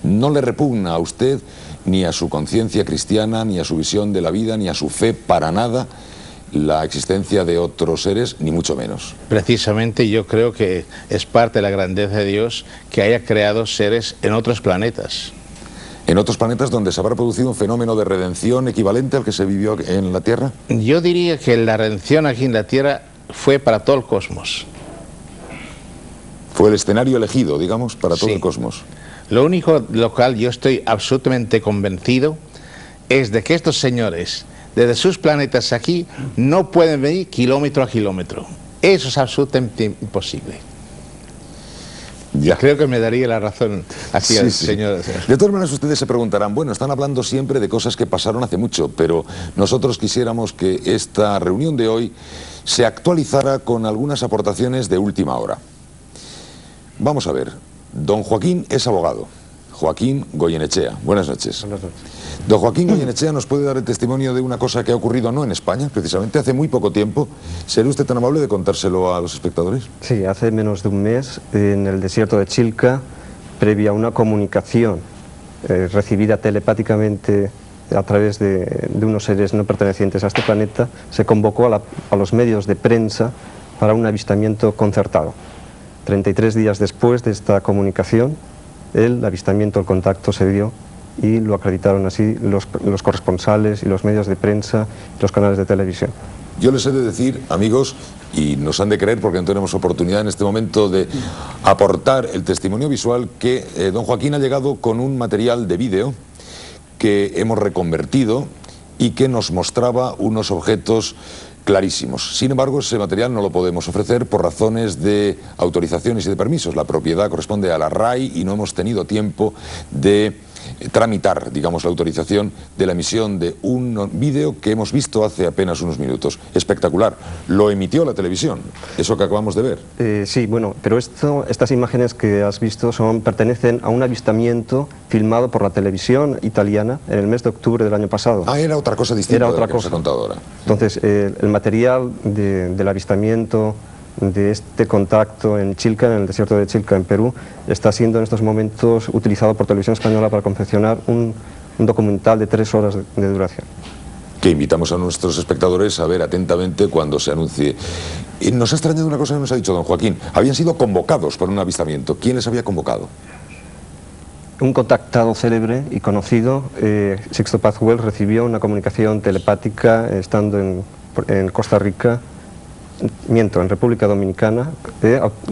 ¿No le repugna a usted, ni a su conciencia cristiana, ni a su visión de la vida, ni a su fe para nada, la existencia de otros seres, ni mucho menos? Precisamente yo creo que es parte de la grandeza de Dios que haya creado seres en otros planetas. ¿En otros planetas donde se habrá producido un fenómeno de redención equivalente al que se vivió en la Tierra? Yo diría que la redención aquí en la Tierra fue para todo el cosmos. Fue el escenario elegido, digamos, para todo el cosmos. Lo único lo cual yo estoy absolutamente convencido es de que estos señores, desde sus planetas aquí, no pueden venir kilómetro a kilómetro. Eso es absolutamente imposible. Ya. Creo que me daría la razón aquí al señor. De todas maneras, ustedes se preguntarán, bueno, están hablando siempre de cosas que pasaron hace mucho, pero nosotros quisiéramos que esta reunión de hoy se actualizara con algunas aportaciones de última hora. Vamos a ver, don Joaquín es abogado, Joaquín Goyenechea. Buenas noches. Buenas noches. Don Joaquín Goyenechea nos puede dar el testimonio de una cosa que ha ocurrido no en España, precisamente hace muy poco tiempo. ¿Sería usted tan amable de contárselo a los espectadores? Sí, hace menos de un mes, en el desierto de Chilca, previa a una comunicación recibida telepáticamente a través de unos seres no pertenecientes a este planeta, se convocó a los medios de prensa para un avistamiento concertado. 33 días después de esta comunicación, el avistamiento, el contacto se dio y lo acreditaron así los corresponsales y los medios de prensa y los canales de televisión. Yo les he de decir, amigos, y nos han de creer porque no tenemos oportunidad en este momento de aportar el testimonio visual, que don Joaquín ha llegado con un material de vídeo que hemos reconvertido y que nos mostraba unos objetos clarísimos. Sin embargo, ese material no lo podemos ofrecer por razones de autorizaciones y de permisos. La propiedad corresponde a la RAI y no hemos tenido tiempo de tramitar, digamos, la autorización de la emisión de un vídeo que hemos visto hace apenas unos minutos. Espectacular. Lo emitió la televisión, eso que acabamos de ver. Sí, bueno, pero estas imágenes que has visto pertenecen a un avistamiento filmado por la televisión italiana en el mes de octubre del año pasado. Ah, era otra cosa distinta era de otra lo que nos ha contado ahora. Entonces, el material del avistamiento de este contacto en Chilca, en el desierto de Chilca, en Perú, está siendo en estos momentos utilizado por Televisión Española para confeccionar un documental de 3 horas de duración. Que invitamos a nuestros espectadores a ver atentamente cuando se anuncie. Y nos ha extrañado una cosa que nos ha dicho don Joaquín. Habían sido convocados por un avistamiento. ¿Quién les había convocado? Un contactado célebre y conocido, Sixto Pazuel, recibió una comunicación telepática estando en Costa Rica, en República Dominicana,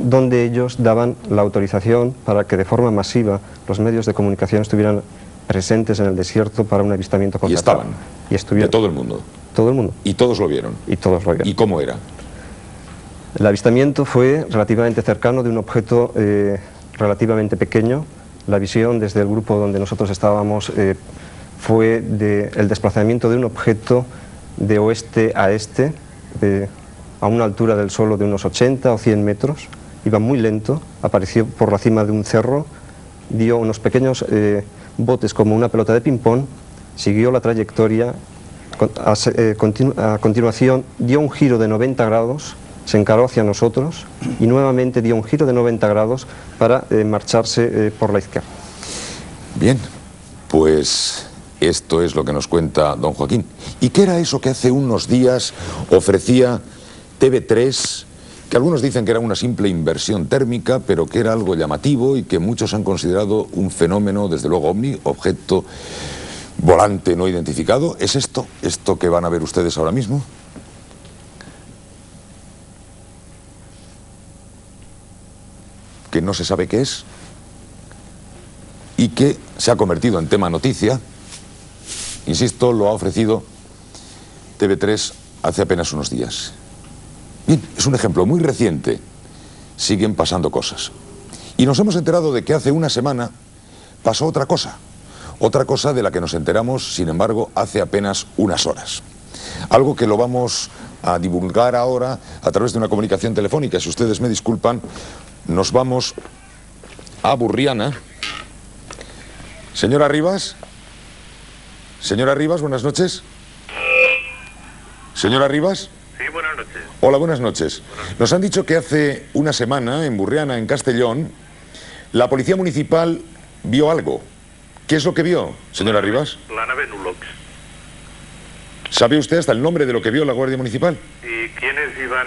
donde ellos daban la autorización para que de forma masiva los medios de comunicación estuvieran presentes en el desierto para un avistamiento concertado. Y estuvieron. De todo el mundo. Todo el mundo. Y todos lo vieron. Y todos lo vieron. ¿Y cómo era? El avistamiento fue relativamente cercano, de un objeto relativamente pequeño. La visión desde el grupo donde nosotros estábamos fue el desplazamiento de un objeto de oeste a este, a una altura del suelo de unos 80 o 100 metros, iba muy lento, apareció por la cima de un cerro, dio unos pequeños botes como una pelota de ping-pong, siguió la trayectoria, a continuación dio un giro de 90 grados, se encaró hacia nosotros y nuevamente dio un giro de 90 grados para marcharse por la izquierda. Bien, pues esto es lo que nos cuenta don Joaquín. ¿Y qué era eso que hace unos días ofrecía TV3, que algunos dicen que era una simple inversión térmica, pero que era algo llamativo y que muchos han considerado un fenómeno, desde luego ovni, objeto volante no identificado? ¿Es esto que van a ver ustedes ahora mismo? Que no se sabe qué es y que se ha convertido en tema noticia. Insisto, lo ha ofrecido TV3 hace apenas unos días. Bien, es un ejemplo muy reciente. Siguen pasando cosas. Y nos hemos enterado de que hace una semana pasó otra cosa de la que nos enteramos, sin embargo, hace apenas unas horas. Algo que lo vamos a divulgar ahora a través de una comunicación telefónica. Si ustedes me disculpan, nos vamos a Burriana. Señora Rivas. Señora Rivas, buenas noches. Señora Rivas. Sí, buenas noches. Hola, buenas noches. Nos han dicho que hace una semana en Burriana, en Castellón, la policía municipal vio algo. ¿Qué es lo que vio, señora Rivas? La nave Nulox. ¿Sabe usted hasta el nombre de lo que vio la Guardia Municipal? ¿Y quiénes iban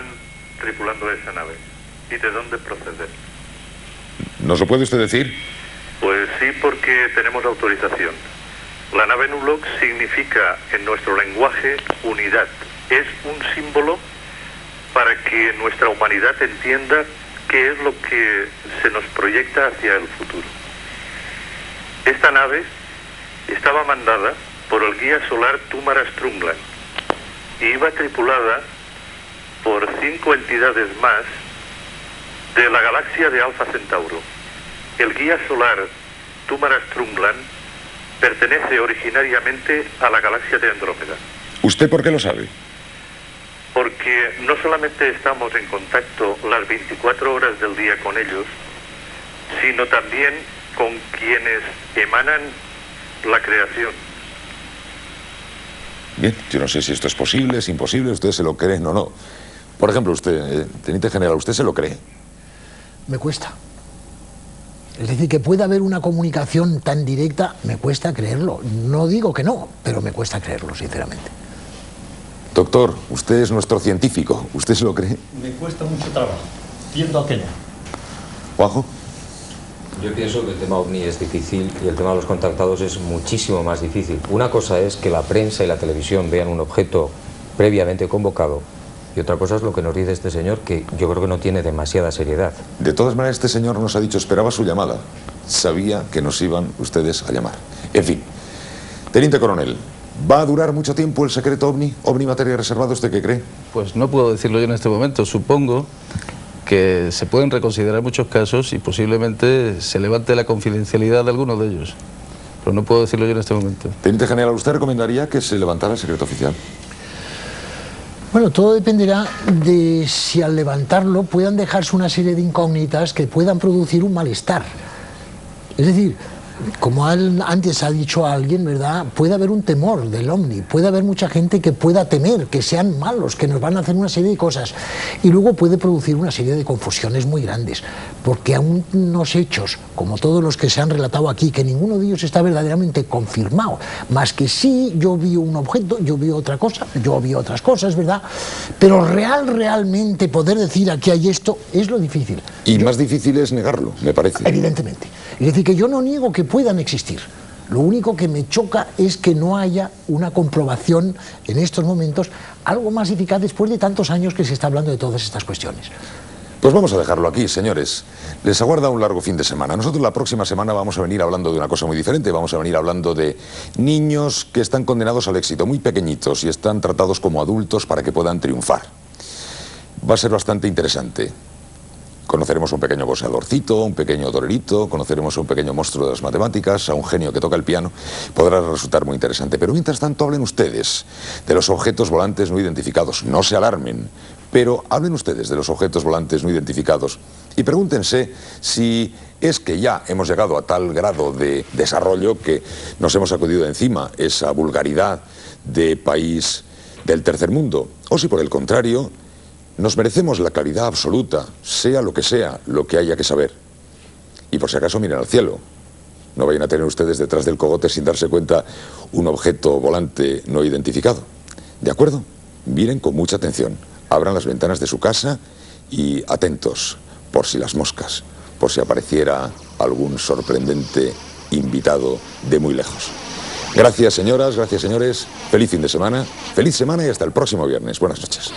tripulando esa nave? ¿Y de dónde proceden? ¿Nos lo puede usted decir? Pues sí, porque tenemos autorización. La nave Nulox significa en nuestro lenguaje unidad. Es un símbolo para que nuestra humanidad entienda qué es lo que se nos proyecta hacia el futuro. Esta nave estaba mandada por el guía solar Tumara Strungland y iba tripulada por 5 entidades más de la galaxia de Alfa Centauro. El guía solar Tumara Strungland pertenece originariamente a la galaxia de Andrómeda. ¿Usted por qué lo sabe? Porque no solamente estamos en contacto las 24 horas del día con ellos, sino también con quienes emanan la creación. Bien, yo no sé si esto es posible, es imposible, ustedes se lo creen o no. Por ejemplo, usted, teniente general, ¿usted se lo cree? Me cuesta. Es decir, que pueda haber una comunicación tan directa, me cuesta creerlo. No digo que no, pero me cuesta creerlo, sinceramente. Doctor, usted es nuestro científico, ¿usted se lo cree? Me cuesta mucho trabajo, tiendo a que no. ¿Juanjo? Yo pienso que el tema OVNI es difícil y el tema de los contactados es muchísimo más difícil. Una cosa es que la prensa y la televisión vean un objeto previamente convocado y otra cosa es lo que nos dice este señor, que yo creo que no tiene demasiada seriedad. De todas maneras, este señor nos ha dicho, esperaba su llamada. Sabía que nos iban ustedes a llamar. En fin, teniente coronel, ¿va a durar mucho tiempo el secreto OVNI? ¿OVNI materia reservada, usted qué cree? Pues no puedo decirlo yo en este momento. Supongo que se pueden reconsiderar muchos casos y posiblemente se levante la confidencialidad de algunos de ellos. Pero no puedo decirlo yo en este momento. Teniente general, ¿usted recomendaría que se levantara el secreto oficial? Bueno, todo dependerá de si al levantarlo puedan dejarse una serie de incógnitas que puedan producir un malestar. Es decir, como antes ha dicho alguien, ¿verdad? Puede haber un temor del OVNI, puede haber mucha gente que pueda temer, que sean malos, que nos van a hacer una serie de cosas. Y luego puede producir una serie de confusiones muy grandes, porque aún unos hechos, como todos los que se han relatado aquí, que ninguno de ellos está verdaderamente confirmado, más que sí, yo vi un objeto, yo vi otra cosa, yo vi otras cosas, ¿verdad? Pero realmente poder decir aquí hay esto, es lo difícil. Y más difícil es negarlo, me parece. Evidentemente. Es decir, que yo no niego que puedan existir. Lo único que me choca es que no haya una comprobación en estos momentos algo más eficaz después de tantos años que se está hablando de todas estas cuestiones. Pues vamos a dejarlo aquí, señores. Les aguarda un largo fin de semana. Nosotros la próxima semana vamos a venir hablando de una cosa muy diferente. Vamos a venir hablando de niños que están condenados al éxito, muy pequeñitos, y están tratados como adultos para que puedan triunfar. Va a ser bastante interesante. Conoceremos a un pequeño boxeadorcito, un pequeño torerito, conoceremos a un pequeño monstruo de las matemáticas, a un genio que toca el piano. Podrá resultar muy interesante. Pero mientras tanto hablen ustedes de los objetos volantes no identificados. No se alarmen, pero hablen ustedes de los objetos volantes no identificados y pregúntense si es que ya hemos llegado a tal grado de desarrollo que nos hemos sacudido de encima esa vulgaridad de país del tercer mundo, o si por el contrario nos merecemos la claridad absoluta, sea lo que haya que saber. Y por si acaso miren al cielo. No vayan a tener ustedes detrás del cogote sin darse cuenta un objeto volante no identificado. ¿De acuerdo? Miren con mucha atención. Abran las ventanas de su casa y atentos por si las moscas, por si apareciera algún sorprendente invitado de muy lejos. Gracias, señoras, gracias, señores. Feliz fin de semana. Feliz semana y hasta el próximo viernes. Buenas noches.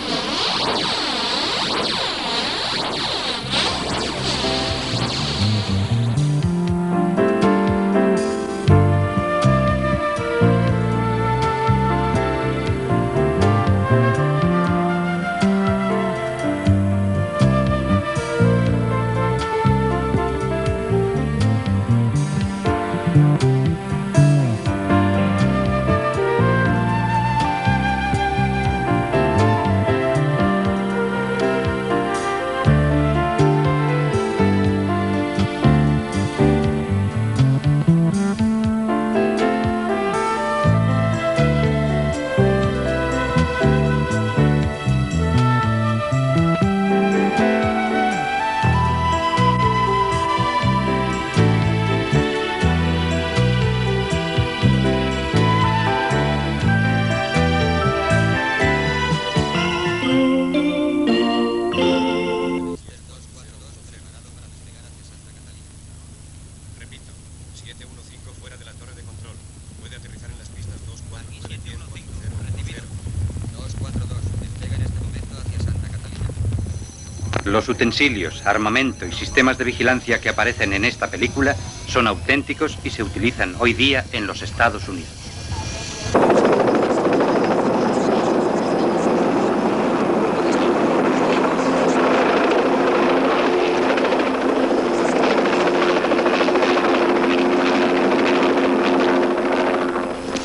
Los utensilios, armamento y sistemas de vigilancia que aparecen en esta película son auténticos y se utilizan hoy día en los Estados Unidos.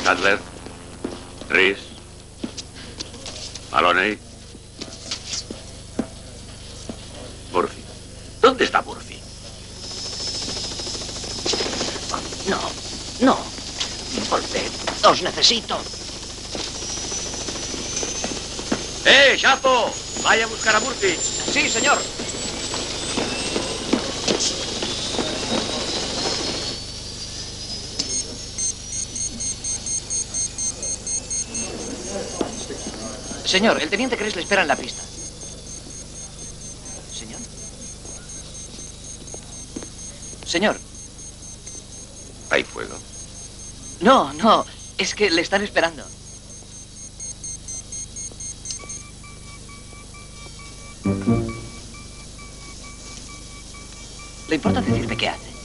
Cutler, Reese, Maloney, Murphy. ¿Dónde está Murphy? No. Volved. Os necesito. ¡Chapo! Vaya a buscar a Murphy. Sí, señor. Señor, el teniente Kress le espera en la pista. Señor. Señor. ¿Hay fuego? No, es que le están esperando. ¿Le importa decirme qué hace?